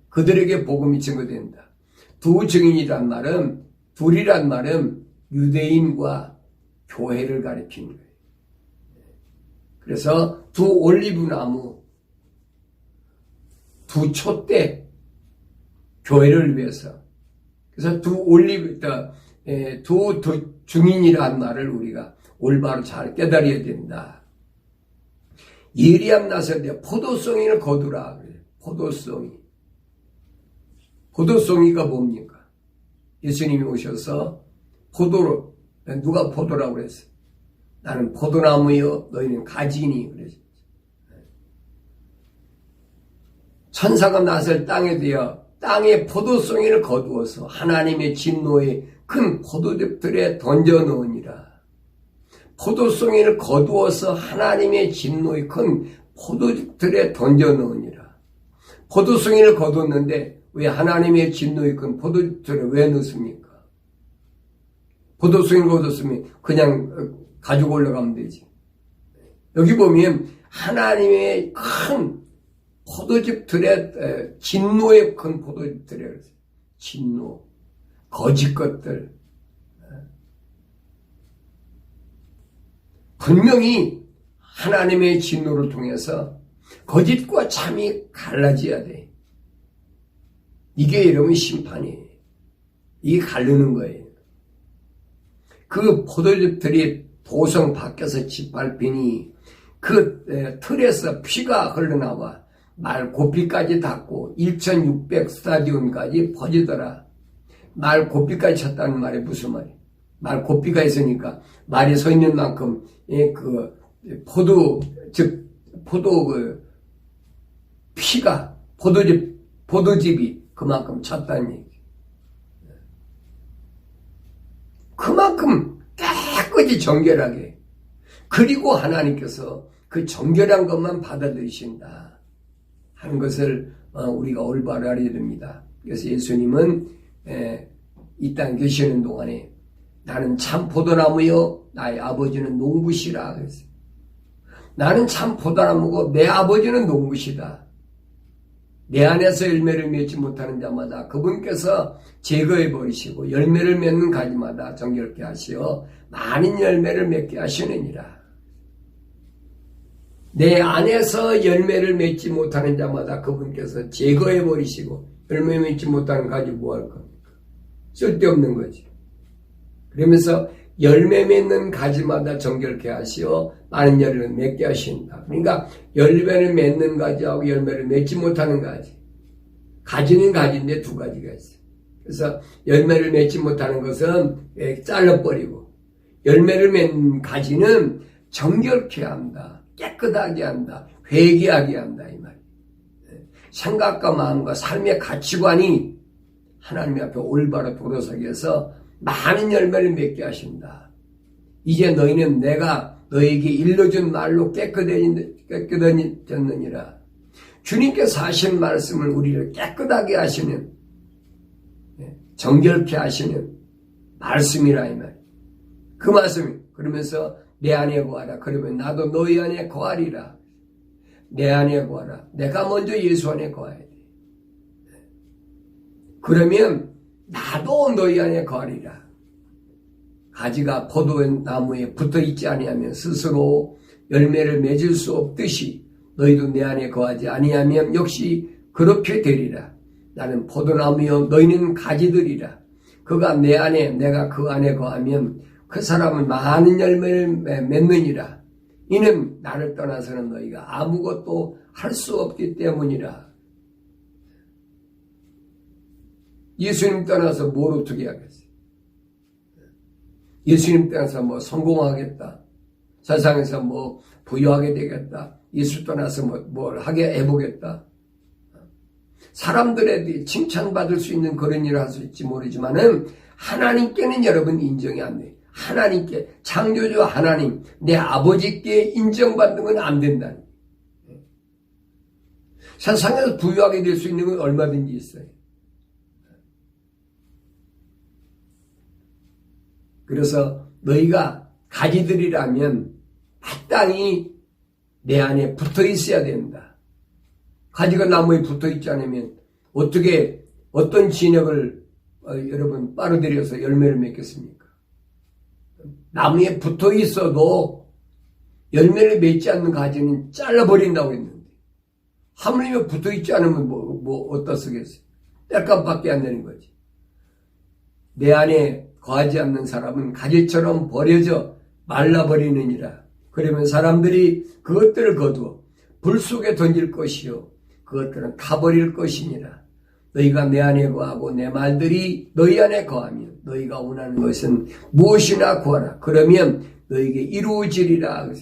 그들에게 복음이 증거된다. 두 증인이란 말은 둘이란 말은 유대인과 교회를 가리키는 거예요. 그래서 두 올리브나무, 두 촛대 교회를 위해서. 그래서 두 증인이라는 말을 우리가 올바로 잘 깨달아야 된다. 예리함 나서되 포도송이를 거두라. 포도송이. 포도송이가 뭡니까? 예수님이 오셔서 포도로, 누가 포도라고 그랬어요? 나는 포도나무요, 너희는 가지니. 그랬어요. 천사가 나설 땅에 되어 땅에 포도송이를 거두어서 하나님의 진노의 큰 포도즙들에 던져 넣으니라. 포도송이를 거두어서 하나님의 진노의 큰 포도즙들에 던져 넣으니라. 포도송이를 거뒀는데 왜 하나님의 진노의 큰 포도즙들에 왜 넣습니까? 포도송이를 거뒀으면 그냥 가지고 올라가면 되지. 여기 보면 하나님의 큰 포도즙들의 진노의 큰 포도즙들에 진노, 거짓 것들. 분명히 하나님의 진노를 통해서 거짓과 참이 갈라져야 돼. 이게 여러분 심판이에요. 이게 가르는 거예요. 그 포도즙들이 도성 밖에서 짓밟히니 그 틀에서 피가 흘러나와 말 고삐까지 닿고 1600 스타디움까지 퍼지더라. 말 고삐까지 쳤다는 말이 무슨 말이에요? 말 고삐가 있으니까 말이 서 있는 만큼 포도 피가 포도즙이 그만큼 찼다는 얘기. 그만큼 깨끗이 정결하게. 그리고 하나님께서 그 정결한 것만 받아들이신다 하는 것을 우리가 올바로 알아야 됩니다. 그래서 예수님은 이 땅에 계시는 동안에 나는 참 포도나무요 나의 아버지는 농부시라 그랬어요. 나는 참 포도나무고 내 아버지는 농부시다. 내 안에서 열매를 맺지 못하는 자마다 그분께서 제거해 버리시고 열매를 맺는 가지마다 정결케 하시어 많은 열매를 맺게 하시느니라. 내 안에서 열매를 맺지 못하는 자마다 그분께서 제거해 버리시고 열매 맺지 못하는 가지 뭐 할 겁니까? 쓸데없는 거지. 그러면서 열매 맺는 가지마다 정결케 하시어 많은 열매를 맺게 하신다. 그러니까 열매를 맺는 가지하고 열매를 맺지 못하는 가지. 가지는 가지인데 두 가지가 있어요. 그래서 열매를 맺지 못하는 것은 잘라버리고 열매를 맺는 가지는 정결케 한다. 깨끗하게 한다. 회개하게 한다. 이 말이에요. 생각과 마음과 삶의 가치관이 하나님 앞에 올바로 돌아서기 위해서 많은 열매를 맺게 하신다. 이제 너희는 내가 너에게 일러준 말로 깨끗해졌느니라. 주님께서 하신 말씀을 우리를 깨끗하게 하시는, 정결케 하시는 말씀이라 이 말. 그 말씀이 그러면서 내 안에 거하라. 그러면 나도 너희 안에 거하리라. 내 안에 거하라. 내가 먼저 예수 안에 거해야 돼. 그러면 나도 너희 안에 거하리라. 가지가 포도나무에 붙어있지 아니하면 스스로 열매를 맺을 수 없듯이 너희도 내 안에 거하지 아니하면 역시 그렇게 되리라. 나는 포도나무여 너희는 가지들이라. 그가 내 안에 내가 그 안에 거하면 그 사람은 많은 열매를 맺느니라. 이는 나를 떠나서는 너희가 아무것도 할 수 없기 때문이라. 예수님 떠나서 뭘 어떻게 하겠어요? 예수님 떠나서 뭐 성공하겠다. 세상에서 뭐 부유하게 되겠다. 예수 떠나서 뭘 하게 해보겠다. 사람들에게 칭찬받을 수 있는 그런 일을 할 수 있지 모르지만은 하나님께는 여러분 인정이 안 돼. 하나님께, 창조주 하나님, 내 아버지께 인정받는 건 안 된다. 세상에서 부유하게 될 수 있는 건 얼마든지 있어요. 그래서 너희가 가지들이라면 마땅히 내 안에 붙어 있어야 된다. 가지가 나무에 붙어 있지 않으면 어떻게 어떤 진액을 여러분 빨아들여서 열매를 맺겠습니까? 나무에 붙어 있어도 열매를 맺지 않는 가지는 잘라버린다고 했는데 하물며 붙어 있지 않으면 뭐 어디다 쓰겠어요? 땔감밖에 안 되는 거지. 내 안에 거하지 않는 사람은 가지처럼 버려져 말라버리느니라. 그러면 사람들이 그것들을 거두어 불 속에 던질 것이요 그것들은 타버릴 것이니라. 너희가 내 안에 거하고 내 말들이 너희 안에 거하면 너희가 원하는 것은 무엇이나 구하라. 그러면 너희에게 이루어지리라.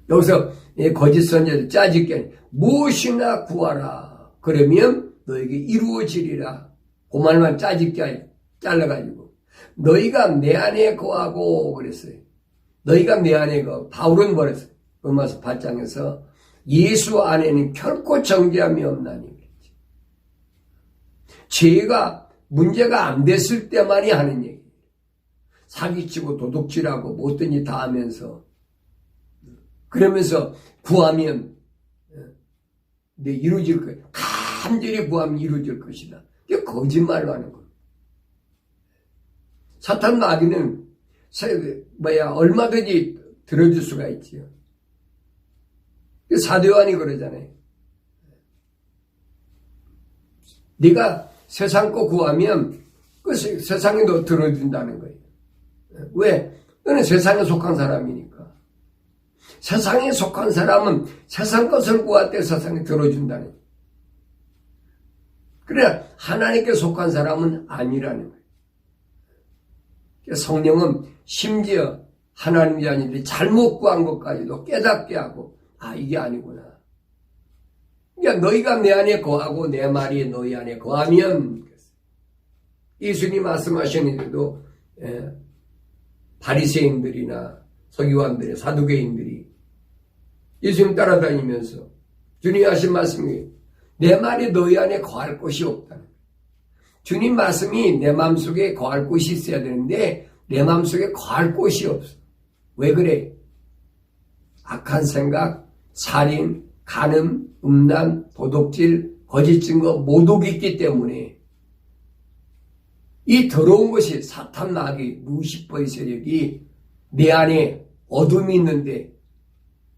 여기서 거짓 선지자들 짜집게 무엇이나 구하라. 그러면 너희에게 이루어지리라. 그 말만 짜집게 잘라가지고 너희가 내 안에 거하고 그랬어요. 너희가 내 안에 거. 바울은 뭐랬어요? 로마서 8장에서 예수 안에는 결코 정죄함이 없나니. 죄가 문제가 안 됐을 때만이 하는 얘기예요. 사기치고 도둑질하고 뭐든지 다 하면서 그러면서 구하면 이루어질 거예요. 간절히 구하면 이루어질 것이다. 이게 거짓말로 하는 거예요. 사탄 마귀는 얼마든지 들어줄 수가 있지요. 사도 요한이 그러잖아요. 네가 세상 거 구하면 그 세상이 너 들어준다는 거예요. 왜? 너는 세상에 속한 사람이니까. 세상에 속한 사람은 세상 것을 구할 때 세상이 들어준다는 거예요. 그래 하나님께 속한 사람은 아니라는 거예요. 성령은 심지어 하나님 자녀들이 잘못 구한 것까지도 깨닫게 하고 이게 아니구나. 그러니까 너희가 내 안에 거하고 내 말이 너희 안에 거하면 예수님 말씀하시는데도 바리새인들이나 서기관들이 사두개인들이 예수님 따라다니면서 주님이 하신 말씀이 내 말이 너희 안에 거할 곳이 없다. 주님 말씀이 내 마음속에 거할 곳이 있어야 되는데 내 마음속에 거할 곳이 없어. 왜 그래? 악한 생각, 살인, 간음, 음란, 도둑질, 거짓 증거, 모독이 있기 때문에 이 더러운 것이 사탄 마귀 루시퍼의 세력이 내 안에 어둠이 있는데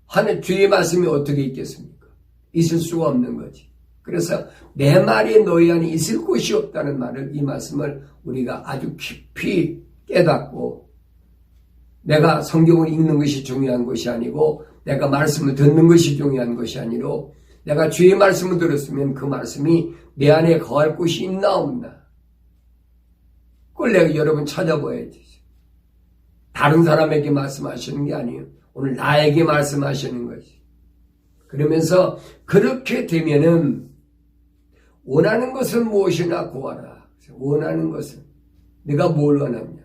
하는 주의 말씀이 어떻게 있겠습니까? 있을 수가 없는 거지. 그래서 내 말이 너희 안에 있을 곳이 없다는 말을 이 말씀을 우리가 아주 깊이 깨닫고 내가 성경을 읽는 것이 중요한 것이 아니고 내가 말씀을 듣는 것이 중요한 것이 아니로 내가 주의 말씀을 들었으면 그 말씀이 내 안에 거할 곳이 있나 없나 그걸 내가 여러분 찾아봐야지. 다른 사람에게 말씀하시는 게 아니에요. 오늘 나에게 말씀하시는 거지. 그러면서 그렇게 되면은 원하는 것은 무엇이나 구하라. 원하는 것은 네가 뭘 원하냐.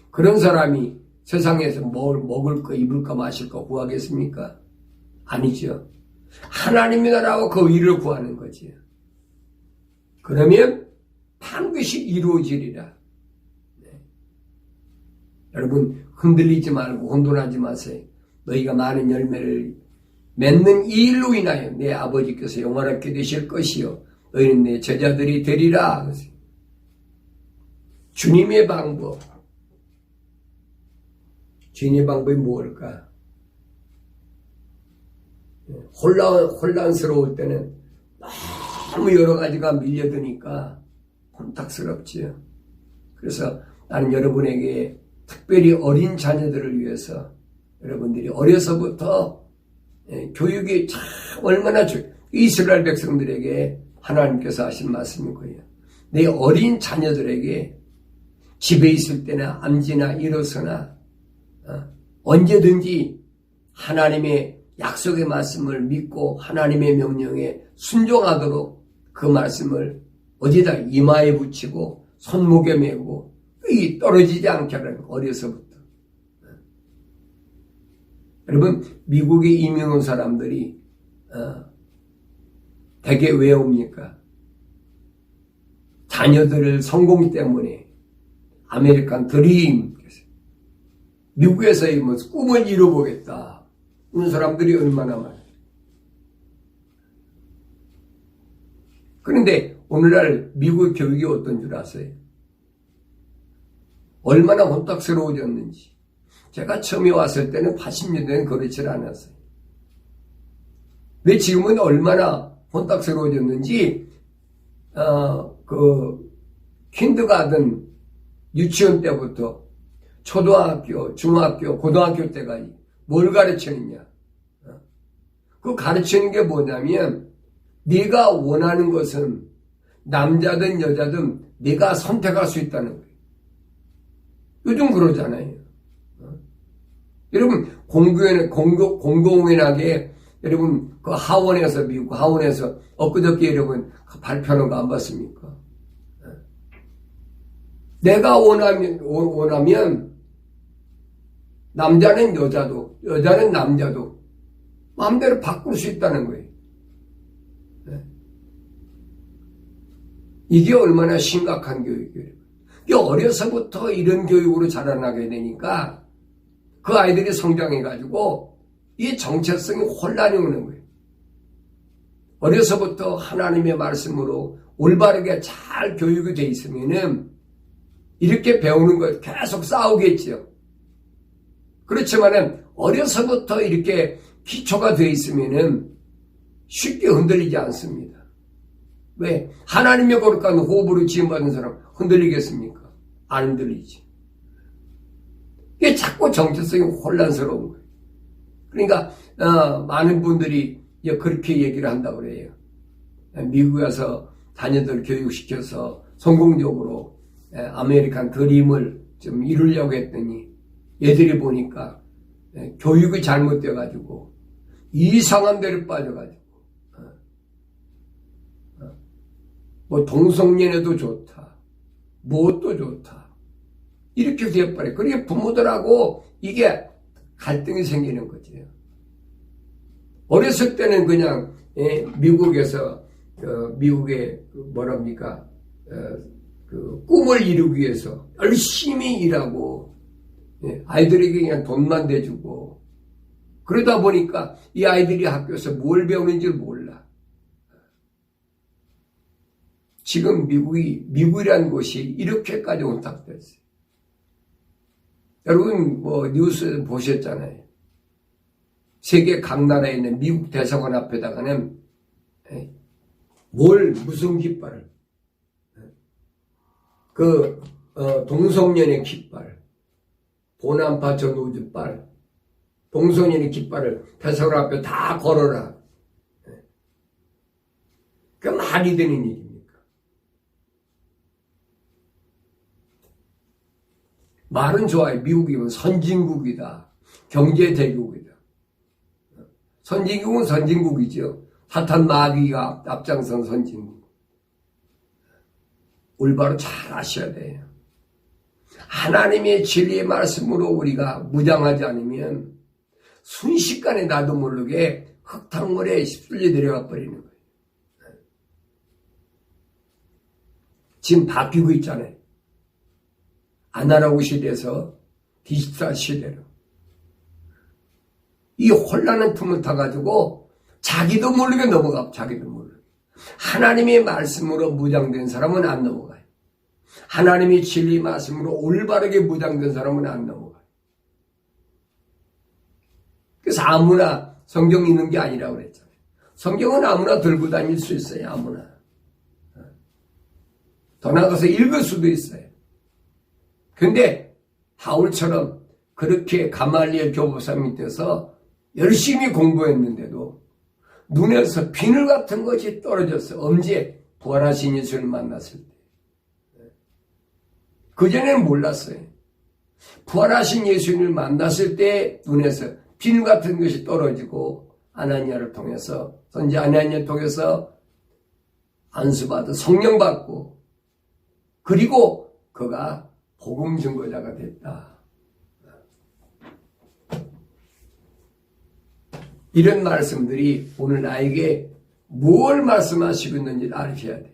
그런 사람이 세상에서 뭘 먹을까 입을까 마실까 구하겠습니까? 아니죠. 하나님의 나라와 그 의를 구하는 거지. 그러면 반드시 이루어지리라. 네. 여러분 흔들리지 말고 혼돈하지 마세요. 너희가 많은 열매를 맺는 이 일로 인하여 내 아버지께서 영원하게 되실 것이요 너희는 내 제자들이 되리라. 주님의 방법. 주님의 방법이 무엇일까? 혼란스러울 때는 너무 여러 가지가 밀려드니까 혼탁스럽지요. 그래서 나는 여러분에게 특별히 어린 자녀들을 위해서 여러분들이 어려서부터 교육이 참 얼마나 이스라엘 백성들에게 하나님께서 하신 말씀인 거예요. 내 어린 자녀들에게 집에 있을 때나 앉으나 일어서나 언제든지 하나님의 약속의 말씀을 믿고 하나님의 명령에 순종하도록 그 말씀을 어디다 이마에 붙이고 손목에 메고 이 떨어지지 않게 하는 어려서부터. 여러분 미국에 이민 온 사람들이 대개 왜 옵니까? 자녀들을 성공 때문에 아메리칸 드림 미국에서의 뭐 꿈을 이뤄보겠다 이런 사람들이 얼마나 많아요. 그런데 오늘날 미국 교육이 어떤 줄 아세요? 얼마나 혼탁스러워졌는지. 제가 처음에 왔을 때는 80년대는 그렇지 않았어요. 근데 지금은 얼마나 혼탁스러워졌는지 킨드가든 유치원 때부터 초등학교, 중학교, 고등학교 때까지 뭘 가르치느냐. 그 가르치는 게 뭐냐면 네가 원하는 것은 남자든 여자든 네가 선택할 수 있다는 거예요. 요즘 그러잖아요. 여러분 공공연하게 여러분 그 하원에서 미국 하원에서 엊그저께 여러분 발표하는 거 안 봤습니까? 내가 원하면 남자는 여자도 여자는 남자도 마음대로 바꿀 수 있다는 거예요. 이게 얼마나 심각한 교육이에요. 이게 어려서부터 이런 교육으로 자라나게 되니까 그 아이들이 성장해가지고 이 정체성이 혼란이 오는 거예요. 어려서부터 하나님의 말씀으로 올바르게 잘 교육이 돼 있으면은 이렇게 배우는 거 계속 싸우겠죠. 그렇지만은 어려서부터 이렇게 기초가 돼 있으면은 쉽게 흔들리지 않습니다. 왜? 하나님의 거룩한 호흡으로 지음받은 사람 흔들리겠습니까? 안 흔들리지. 이게 자꾸 정체성이 혼란스러운 거예요. 그러니까 많은 분들이 그렇게 얘기를 한다고 그래요. 미국에 가서 자녀들 교육시켜서 성공적으로 아메리칸 드림을 좀 이루려고 했더니 얘들이 보니까 교육이 잘못돼가지고 이상한 데를 빠져가지고 뭐 동성연애도 좋다, 무엇도 좋다. 이렇게 되어버려요. 그러니까 부모들하고 이게 갈등이 생기는 거죠. 어렸을 때는 그냥 미국에서 미국의 뭐랍니까 그 꿈을 이루기 위해서 열심히 일하고 아이들에게 그냥 돈만 대주고 그러다 보니까 이 아이들이 학교에서 뭘 배우는지 몰라. 지금 미국이라는 곳이 이렇게까지 온탁됐어요. 여러분 뭐 뉴스 보셨잖아요. 세계 각 나라에 있는 미국 대사관 앞에다가는 무슨 깃발을 동성연의 깃발, 보난파 전우주발, 동성연의 깃발을 대사관 앞에 다 걸어라. 그 말이 되는 일입니까? 말은 좋아요. 미국이면 선진국이다. 경제대국이다. 선진국은 선진국이죠. 사탄 마귀가 앞장선 선진국. 올바로 잘 아셔야 돼요. 하나님의 진리의 말씀으로 우리가 무장하지 않으면 순식간에 나도 모르게 흙탕물에 휩쓸려 내려가 버리는 거예요. 지금 바뀌고 있잖아요. 아날로그 시대에서 디지털 시대로. 이 혼란한 틈을 타가지고 자기도 모르게 넘어가, 자기도 모르게. 하나님의 말씀으로 무장된 사람은 안 넘어가요. 하나님의 진리 말씀으로 올바르게 무장된 사람은 안 넘어가요. 그래서 아무나 성경 읽는 게 아니라고 그랬잖아요. 성경은 아무나 들고 다닐 수 있어요, 아무나. 더 나아가서 읽을 수도 있어요. 근데 바울처럼 그렇게 가말리엘 교보사 밑에서 열심히 공부했는데도 눈에서 비늘 같은 것이 떨어졌어요. 언제? 부활하신 예수를 만났을 때. 그전에는 몰랐어요. 부활하신 예수님을 만났을 때 눈에서 비늘 같은 것이 떨어지고 아나니아를 통해서 선지 아나니아를 통해서 안수받아 성령 받고 그리고 그가 복음 증거자가 됐다. 이런 말씀들이 오늘 나에게 무엇을 말씀하시고 있는지를 아셔야 되지.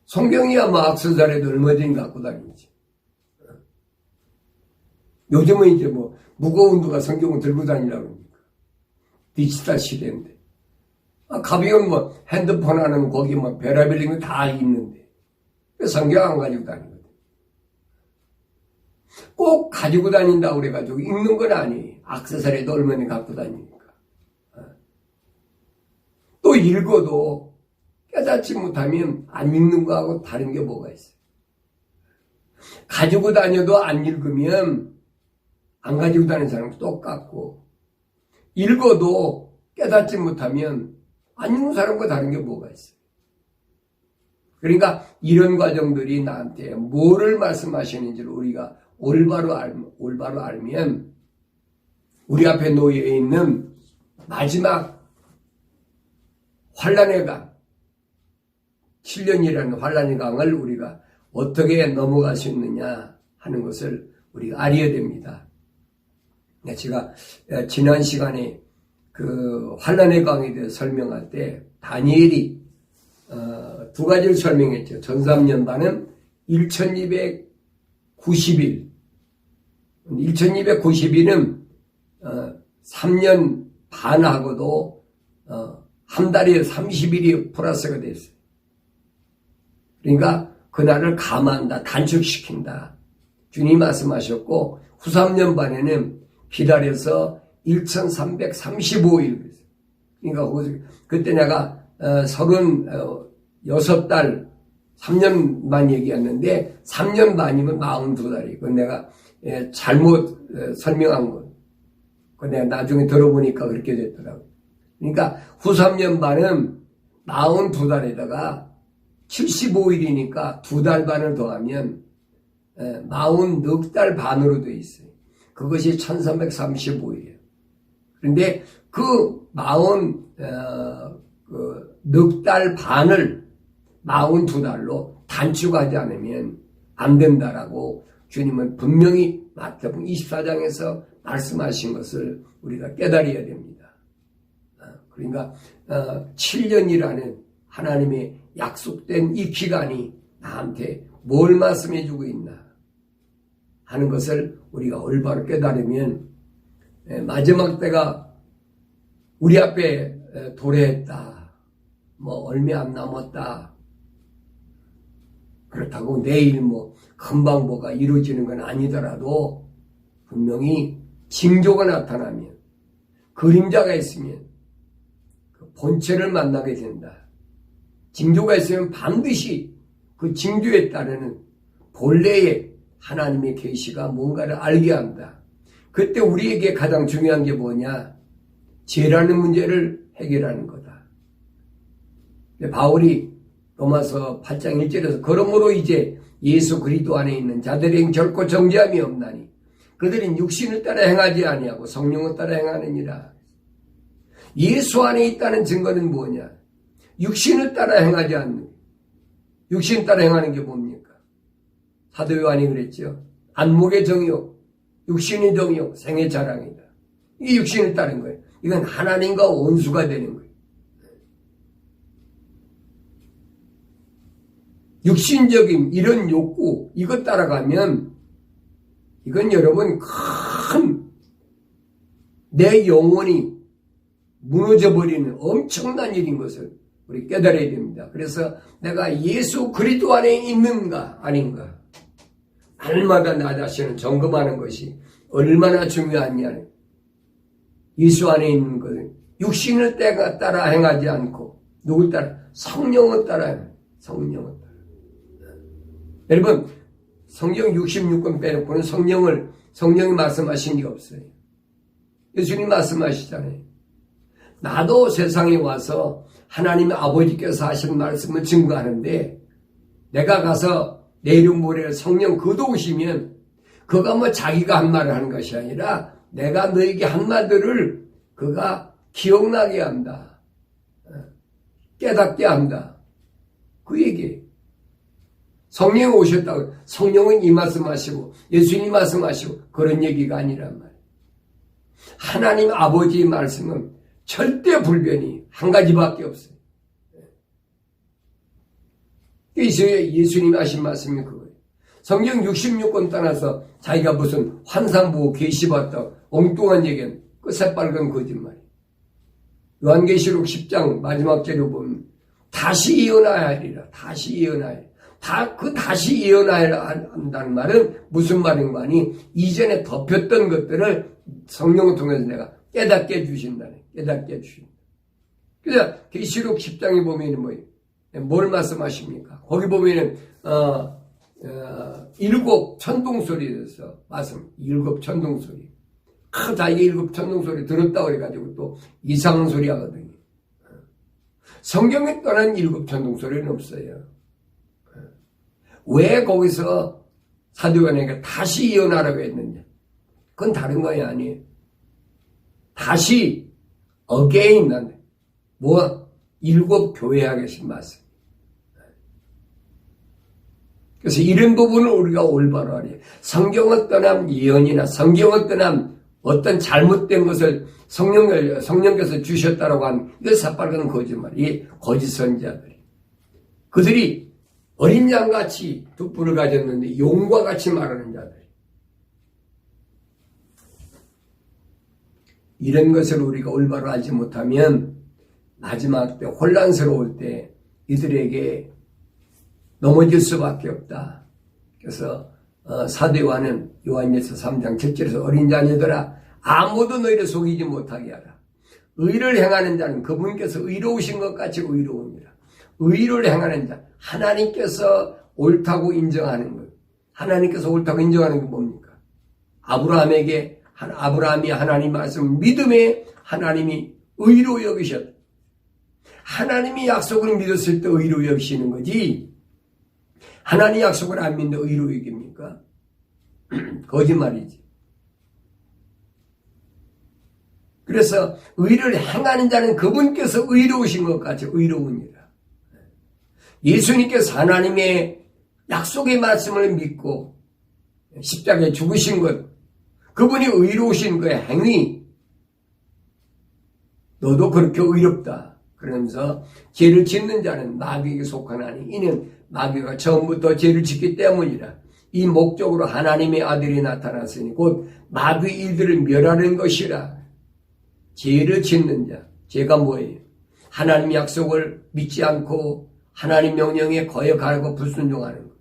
성경이야 뭐 악서자라도 얼마든지 갖고 다니지. 요즘은 이제 뭐 무거운 누가 성경을 들고 다니려고 합니까? 디지털 시대인데. 가벼운 뭐 핸드폰 하나는 거기 뭐 별의별 거 다 있는데. 성경 안 가지고 다니거든. 꼭 가지고 다닌다고 그래가지고 읽는 건 아니에요. 액세서리도 얼마나 갖고 다니니까. 또 읽어도 깨닫지 못하면 안 읽는 거하고 다른 게 뭐가 있어요. 가지고 다녀도 안 읽으면 안 가지고 다니는 사람도 똑같고 읽어도 깨닫지 못하면 안 읽는 사람과 다른 게 뭐가 있어요. 그러니까 이런 과정들이 나한테 뭐를 말씀하시는지를 우리가 올바로 알면 우리 앞에 놓여 있는 마지막 환란의 강, 7년이라는 환란의 강을 우리가 어떻게 넘어갈 수 있느냐 하는 것을 우리가 알아야 됩니다. 제가 지난 시간에 그 환란의 강에 대해 설명할 때 다니엘이 두 가지를 설명했죠. 전삼년반은 1290일. 1290일은 3년 반하고도 한 달에 30일이 플러스가 됐어요. 그러니까 그날을 감한다, 단축시킨다. 주님 말씀하셨고 후 3년 반에는 기다려서 1335일. 그러니까 그때 내가 36달 3년만 얘기했는데 3년 반이면 42달이에요. 그건 내가 잘못 설명한 거. 그건 내가 나중에 들어보니까 그렇게 됐더라고요. 그러니까 후 3년 반은 42달에다가 75일이니까 2달 반을 더하면 44달 반으로 되어 있어요. 그것이 1335일이에요. 그런데 그 44달 반을 42달로 단축하지 않으면 안 된다라고 주님은 분명히 마태복음 24장에서 말씀하신 것을 우리가 깨달아야 됩니다. 그러니까 7년이라는 하나님의 약속된 이 기간이 나한테 뭘 말씀해 주고 있나 하는 것을 우리가 올바로 깨달으면 마지막 때가 우리 앞에 도래했다. 뭐 얼마 안 남았다. 그렇다고 내일 뭐 금방 뭐가 이루어지는 건 아니더라도 분명히 징조가 나타나면 그림자가 있으면 그 본체를 만나게 된다. 징조가 있으면 반드시 그 징조에 따르는 본래의 하나님의 계시가 뭔가를 알게 한다. 그때 우리에게 가장 중요한 게 뭐냐? 죄라는 문제를 해결하는 거다. 바울이 로마서 8장 1절에서 그러므로 이제 예수 그리스도 안에 있는 자들에겐 결코 정죄함이 없나니 그들은 육신을 따라 행하지 아니하고 성령을 따라 행하느니라. 예수 안에 있다는 증거는 뭐냐? 육신을 따라 행하지 않는, 육신 따라 행하는 게 뭡니까? 사도 요한이 그랬죠. 안목의 정욕, 육신의 정욕, 생의 자랑이다. 이게 육신을 따른 거예요. 이건 하나님과 원수가 되는 거예요. 육신적인 이런 욕구, 이것 따라가면 이건 여러분 큰 내 영혼이 무너져버리는 엄청난 일인 것을 우리 깨달아야 됩니다. 그래서 내가 예수 그리스도 안에 있는가 아닌가 날마다 나 자신을 점검하는 것이 얼마나 중요하냐는 예수 안에 있는 것을 육신을 따라 행하지 않고 누굴 따라? 성령을 따라 행하는 성령을 따라. 여러분 성경 66권 빼놓고는 성령이 말씀하신 게 없어요. 예수님 말씀하시잖아요. 나도 세상에 와서 하나님 아버지께서 하신 말씀을 증거하는데 내가 가서 내 이름 모래 성령 거두시면 그가 뭐 자기가 한 말을 하는 것이 아니라 내가 너에게 한 말들을 그가 기억나게 한다. 깨닫게 한다. 그 얘기. 성령이 오셨다고 성령은 이 말씀하시고 예수님 말씀하시고 그런 얘기가 아니란 말이에요. 하나님 아버지의 말씀은 절대 불변이 한 가지밖에 없어요. 예수님이 하신 말씀이 그거예요. 성경 66권 떠나서 자기가 무슨 환상 보고 계시 봤다 엉뚱한 얘기는 그 새빨간 거짓말이에요. 요한계시록 10장 마지막 절에 보면 다시 예언하여야 하리라. 다시 예언하여. 다시 예언하여야 한다는 말은 무슨 말인가 하니 이전에 덮였던 것들을 성령을 통해서 내가 깨닫게 해주신다네. 깨닫게 해주신다. 그래서 계시록 10장에 보면은 뭐예요? 뭘 말씀하십니까? 거기 보면은 일곱 천둥소리에서 일곱 천둥소리. 자기가 일곱 천둥소리 들었다고 그래가지고 또 이상한 소리 하거든요. 성경에 떠난 일곱 천둥소리는 없어요. 왜 거기서 사도요한에게 다시 예언하라고 했느냐? 그건 다른 거야 아니에요. 다시 again 일곱 교회에 계신 말씀. 그래서 이런 부분을 우리가 올바로 하려. 성경을 떠난 예언이나 성경을 떠난 어떤 잘못된 것을 성령께서 주셨다라고 하는 이거 새빨간 거짓말. 이 거짓 선지자들이. 그들이 어린 양같이 두 뿔을 가졌는데 용과 같이 말하는 자들. 이런 것을 우리가 올바로 알지 못하면 마지막 때 혼란스러울 때 이들에게 넘어질 수밖에 없다. 그래서 사도 요한은 요한일서 3장 7절에서 어린 자녀들아 아무도 너희를 속이지 못하게 하라. 의를 행하는 자는 그분께서 의로우신 것 같이 의로우니라. 의를 행하는 자 하나님께서 옳다고 인정하는 것. 하나님께서 옳다고 인정하는 게 뭡니까? 아브라함이 하나님 말씀 믿음에 하나님이 의로 여기셨다. 하나님이 약속을 믿었을 때 의로 여기시는 거지 하나님 약속을 안 믿는데 의로 여깁니까? 거짓말이지. 그래서 의를 행하는 자는 그분께서 의로우신 것 같이 의로우니라. 예수님께서 하나님의 약속의 말씀을 믿고 십자가에 죽으신 것, 그분이 의로우신 그 행위, 너도 그렇게 의롭다. 그러면서 죄를 짓는 자는 마귀에게 속하나니 이는 마귀가 처음부터 죄를 짓기 때문이라. 이 목적으로 하나님의 아들이 나타났으니 곧 마귀 일들을 멸하는 것이라. 죄를 짓는 자, 죄가 뭐예요? 하나님 약속을 믿지 않고 하나님 명령에 거역하고 불순종하는 것.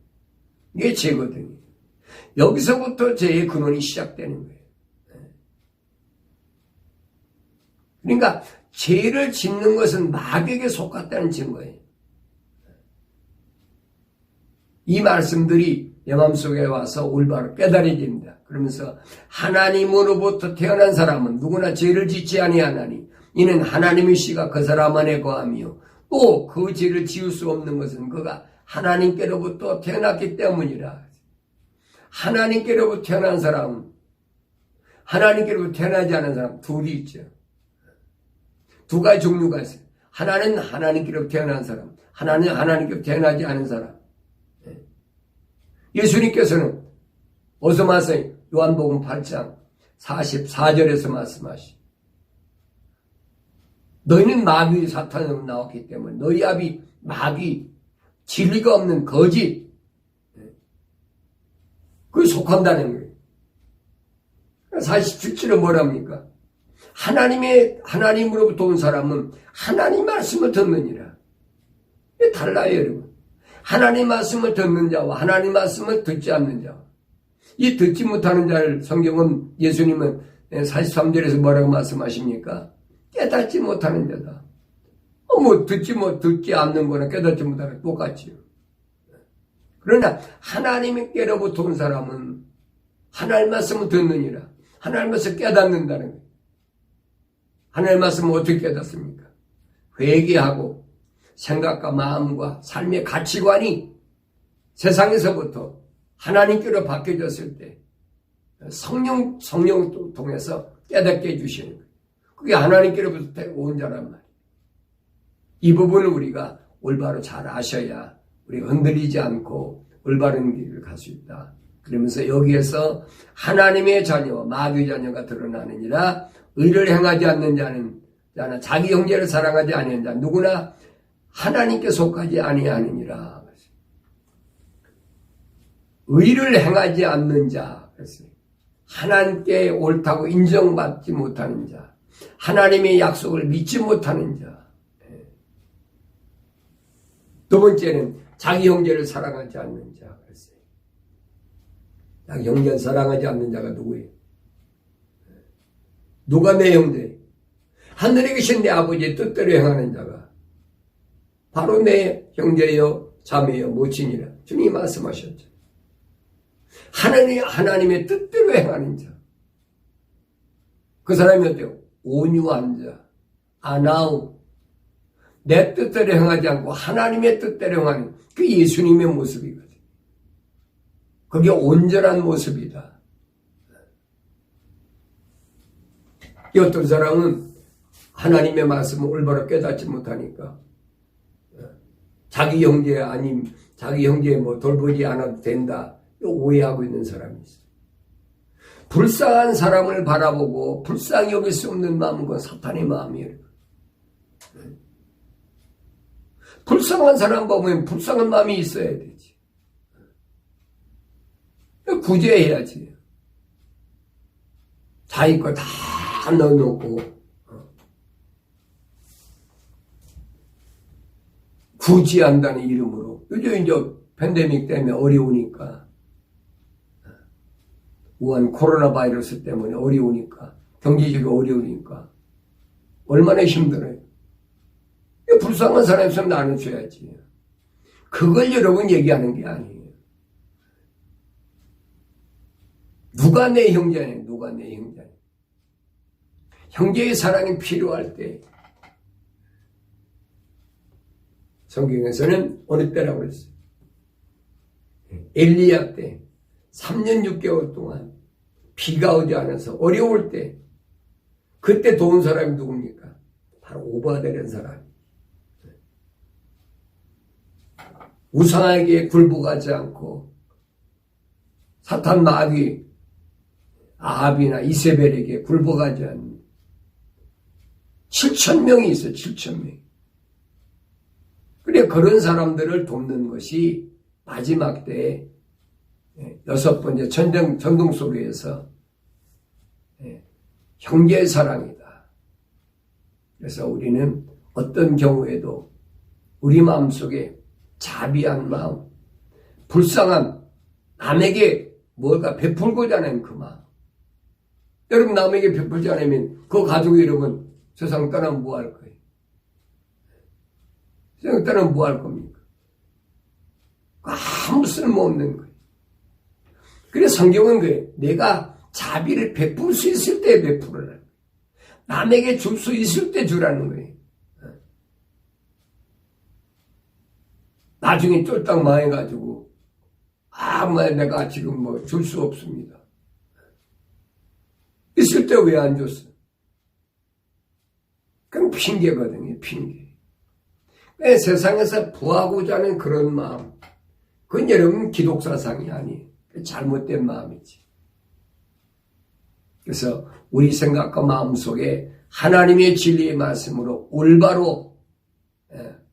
이게 죄거든요. 여기서부터 죄의 근원이 시작되는 거예요. 그러니까 죄를 짓는 것은 마귀에게 속았다는 증거예요. 이 말씀들이 내 마음속에 와서 올바로 깨달아집니다. 그러면서 하나님으로부터 태어난 사람은 누구나 죄를 짓지 아니하나니 이는 하나님의 씨가 그 사람 안에 거하며 또 그 죄를 지을 수 없는 것은 그가 하나님께로부터 태어났기 때문이라. 하나님께로부터 태어난 사람은 하나님께로부터 태어나지 않은 사람 둘이 있죠. 두 가지 종류가 있어요. 하나는 하나님께로부터 태어난 사람, 하나는 하나님께로부터 태어나지 않은 사람. 예수님께서는 어디서 말씀하세요? 요한복음 8장 44절에서 말씀하시죠. 너희는 마귀 사탄으로 나왔기 때문에 너희 아비 마귀, 진리가 없는 거짓, 그게 속한다는 거예요. 47절에 뭐랍니까? 하나님으로부터 온 사람은 하나님 말씀을 듣느니라. 이게 달라요, 여러분. 하나님 말씀을 듣는 자와 하나님 말씀을 듣지 않는 자. 이 듣지 못하는 자를 성경은 예수님은 43절에서 뭐라고 말씀하십니까? 깨닫지 못하는 자다. 듣지 않는 거나 깨닫지 못하는 거 똑같지요. 그러나 하나님께로부터 온 사람은 하나님 말씀을 듣느니라. 하나님 말씀을 깨닫는다는 거예요. 하나님 말씀을 어떻게 깨닫습니까? 회개하고 생각과 마음과 삶의 가치관이 세상에서부터 하나님께로 바뀌어졌을 때 성령을 통해서 깨닫게 해주시는 거예요. 그게 하나님께로부터 온 자란 말이에요. 이 부분을 우리가 올바로 잘 아셔야 우리가 흔들리지 않고 올바른 길을 갈 수 있다. 그러면서 여기에서 하나님의 자녀와 마귀의 자녀가 드러나느니라. 의를 행하지 않는 자는 자기 형제를 사랑하지 아니하는 자 누구나 하나님께 속하지 아니하느니라. 의를 행하지 않는 자, 하나님께 옳다고 인정받지 못하는 자, 하나님의 약속을 믿지 못하는 자. 두 번째는 자기 형제를 사랑하지 않는 자. 자기 형제를 사랑하지 않는 자가 누구예요? 누가 내 형제? 하늘에 계신 내 아버지의 뜻대로 행하는 자가 바로 내 형제여 자매여 모친이라 주님이 말씀하셨죠. 하나님의 뜻대로 행하는 자. 그 사람이 어때요? 온유한 자, 아나우. 내 뜻대로 행하지 않고 하나님의 뜻대로 행하는 그 예수님의 모습이거든. 그게 온전한 모습이다. 이 어떤 사람은 하나님의 말씀을 올바로 깨닫지 못하니까 자기 형제 아님 자기 형제 돌보지 않아도 된다 오해하고 있는 사람이 있어요. 불쌍한 사람을 바라보고 불쌍히 여길 수 없는 마음은 건 사탄의 마음이에요. 불쌍한 사람 보면 불쌍한 마음이 있어야 되지. 구제해야지. 자기 거 다 넣어놓고 구제한다는 이름으로 요즘 이제 팬데믹 때문에 어려우니까 우한 코로나 바이러스 때문에 어려우니까 경제적으로 어려우니까 얼마나 힘들어요. 불쌍한 사람 있으면 나눠줘야지. 그걸 여러분 얘기하는 게 아니에요. 누가 내 형제냐? 누가 내 형제냐? 형제의 사랑이 필요할 때 성경에서는 어느 때라고 그랬어요? 엘리야 때 3년 6개월 동안 비가 오지 않아서 어려울 때 그때 도운 사람이 누굽니까? 바로 오바데라는 사람. 우상에게 굴복하지 않고 사탄 마귀 아합이나 이세벨에게 굴복하지 않는 7,000명이 있어요. 7,000명. 그래 그런 사람들을 돕는 것이 마지막 때에 6번째 전등소리에서 형제의 사랑이다. 그래서 우리는 어떤 경우에도 우리 마음속에 자비한 마음, 불쌍한 남에게 뭔가 베풀고자 하는 그 마음. 여러분 남에게 베풀지 않으면 그 가족이 여러분 세상 떠나면 뭐 할 거예요? 세상 떠나면 뭐 할 겁니까? 아무 쓸모없는 거예요. 그래서 성경은 그래요. 내가 자비를 베풀 수 있을 때 베풀으라. 남에게 줄 수 있을 때 주라는 거예요. 나중에 쫄딱 망해가지고 내가 지금 뭐 줄 수 없습니다. 있을 때 왜 안 줬어? 그건 핑계거든요. 핑계. 세상에서 부하고자 하는 그런 마음, 그건 여러분 기독사상이 아니에요. 잘못된 마음이지. 그래서 우리 생각과 마음 속에 하나님의 진리의 말씀으로 올바로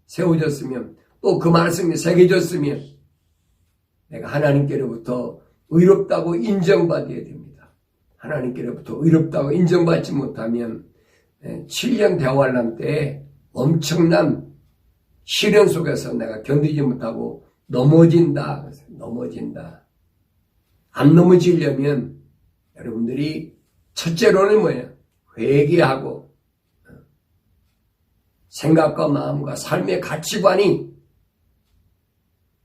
세워졌으면 또 그 말씀이 새겨졌으면 내가 하나님께로부터 의롭다고 인정받아야 됩니다. 하나님께로부터 의롭다고 인정받지 못하면 7년 대환란 때에 엄청난 시련 속에서 내가 견디지 못하고 넘어진다. 안 넘어지려면 여러분들이 첫째로는 뭐예요? 회개하고 생각과 마음과 삶의 가치관이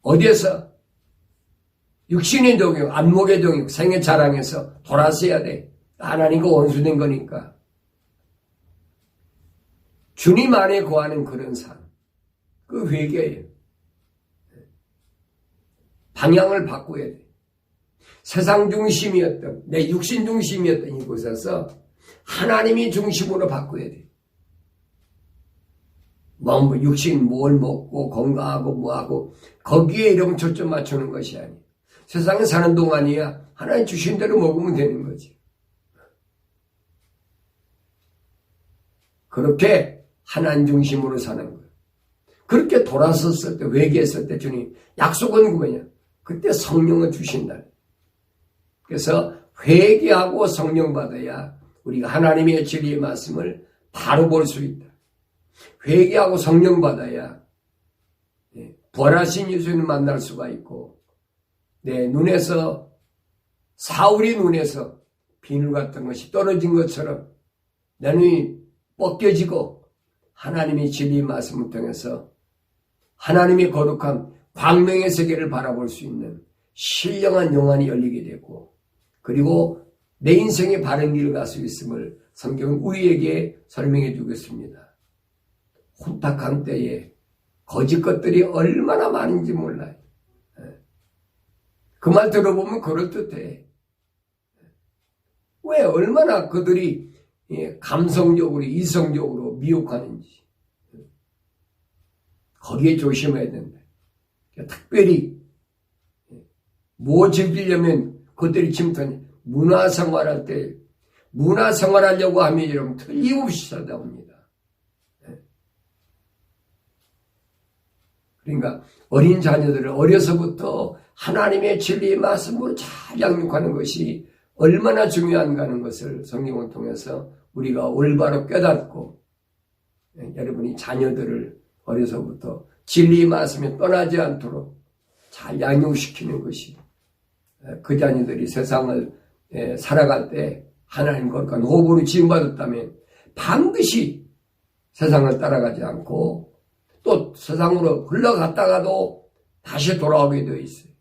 어디에서 육신의 동역, 안목의 동역, 생의 자랑에서 돌아서야 돼. 하나님과 원수된 거니까. 주님 안에 거하는 그런 삶. 그 회개예요. 방향을 바꿔야 돼. 세상 중심이었던, 내 육신 중심이었던 이곳에서 하나님이 중심으로 바꿔야 돼. 뭐 육신 뭘 먹고 건강하고 뭐하고 거기에 이러면 초점 맞추는 것이 아니야. 세상에 사는 동안이야 하나님 주신 대로 먹으면 되는 거지. 그렇게 하나님 중심으로 사는 거야. 그렇게 돌아섰을 때, 회개했을 때 주님 약속은 뭐냐? 그때 성령을 주신다. 그래서 회개하고 성령 받아야 우리가 하나님의 진리의 말씀을 바로 볼 수 있다. 회개하고 성령 받아야 부활하신 예수님을 만날 수가 있고 내 눈에서 사울의 눈에서 비늘 같은 것이 떨어진 것처럼 내 눈이 벗겨지고 하나님의 진리의 말씀을 통해서 하나님의 거룩한 광명의 세계를 바라볼 수 있는 신령한 영안이 열리게 되고 그리고 내 인생의 바른 길을 갈 수 있음을 성경은 우리에게 설명해 주겠습니다. 혼탁한 때에 거짓 것들이 얼마나 많은지 몰라요. 그 말 들어보면 그럴듯해. 왜 얼마나 그들이 감성적으로 이성적으로 미혹하는지 거기에 조심해야 된다. 특별히 뭐 즐기려면 그들이 침투하니 문화생활할 때 문화생활하려고 하면 여러분 틀림없이 찾아옵니다. 그러니까 어린 자녀들을 어려서부터 하나님의 진리의 말씀으로 잘 양육하는 것이 얼마나 중요한가 하는 것을 성경을 통해서 우리가 올바로 깨닫고 여러분이 자녀들을 어려서부터 진리의 말씀에 떠나지 않도록 잘 양육시키는 것이 그 자녀들이 세상을 살아갈 때 하나님 거룩한 호흡으로 지음받았다면 반드시 세상을 따라가지 않고 또 세상으로 흘러갔다가도 다시 돌아오게 되어 있어요.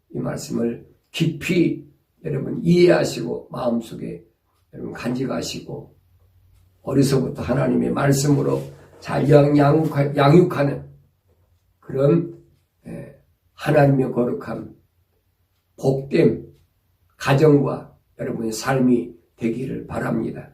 이 말씀을 깊이 여러분 이해하시고 마음속에 여러분 간직하시고 어려서부터 하나님의 말씀으로 잘 양육하는 그런 하나님의 거룩한 복됨 가정과 여러분의 삶이 되기를 바랍니다.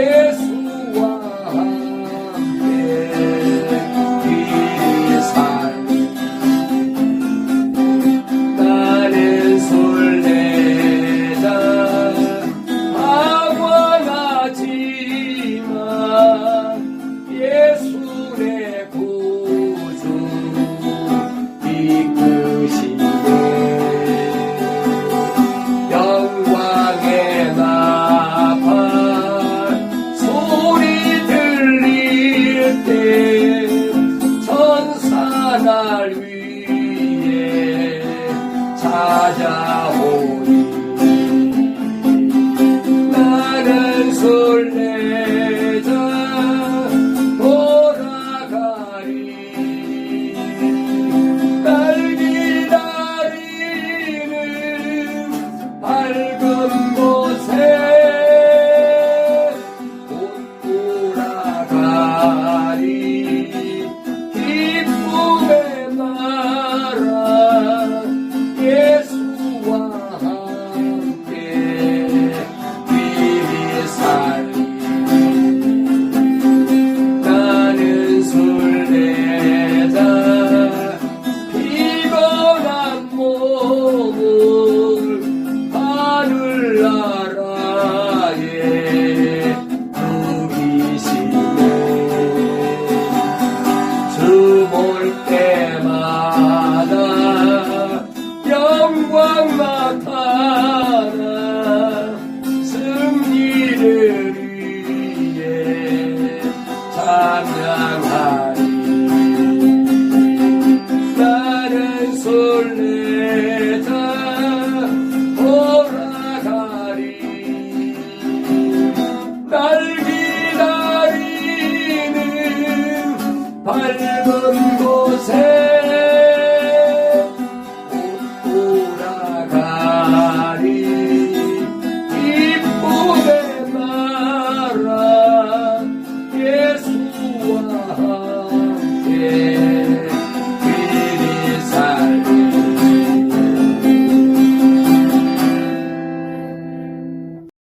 예수와 함께 이 삶 나는 설레다 방황하지만 예수 내 구주 이끄시네 영광의 나팔 소리 들릴 때 천사 날 위에 찾아오니 나는 설레자 돌아가리 날 기다리는 밝은 곳에 곧 돌아가리 기쁨의 나라 예수와 함께 길이 살리 나는 설레자 피곤한 몸을 하늘나라에 누비시네 주 볼 때마다 영광 나타나 승리를 위해 찬양하리 나는 설레자 돌아가리 날 기다리는 밝은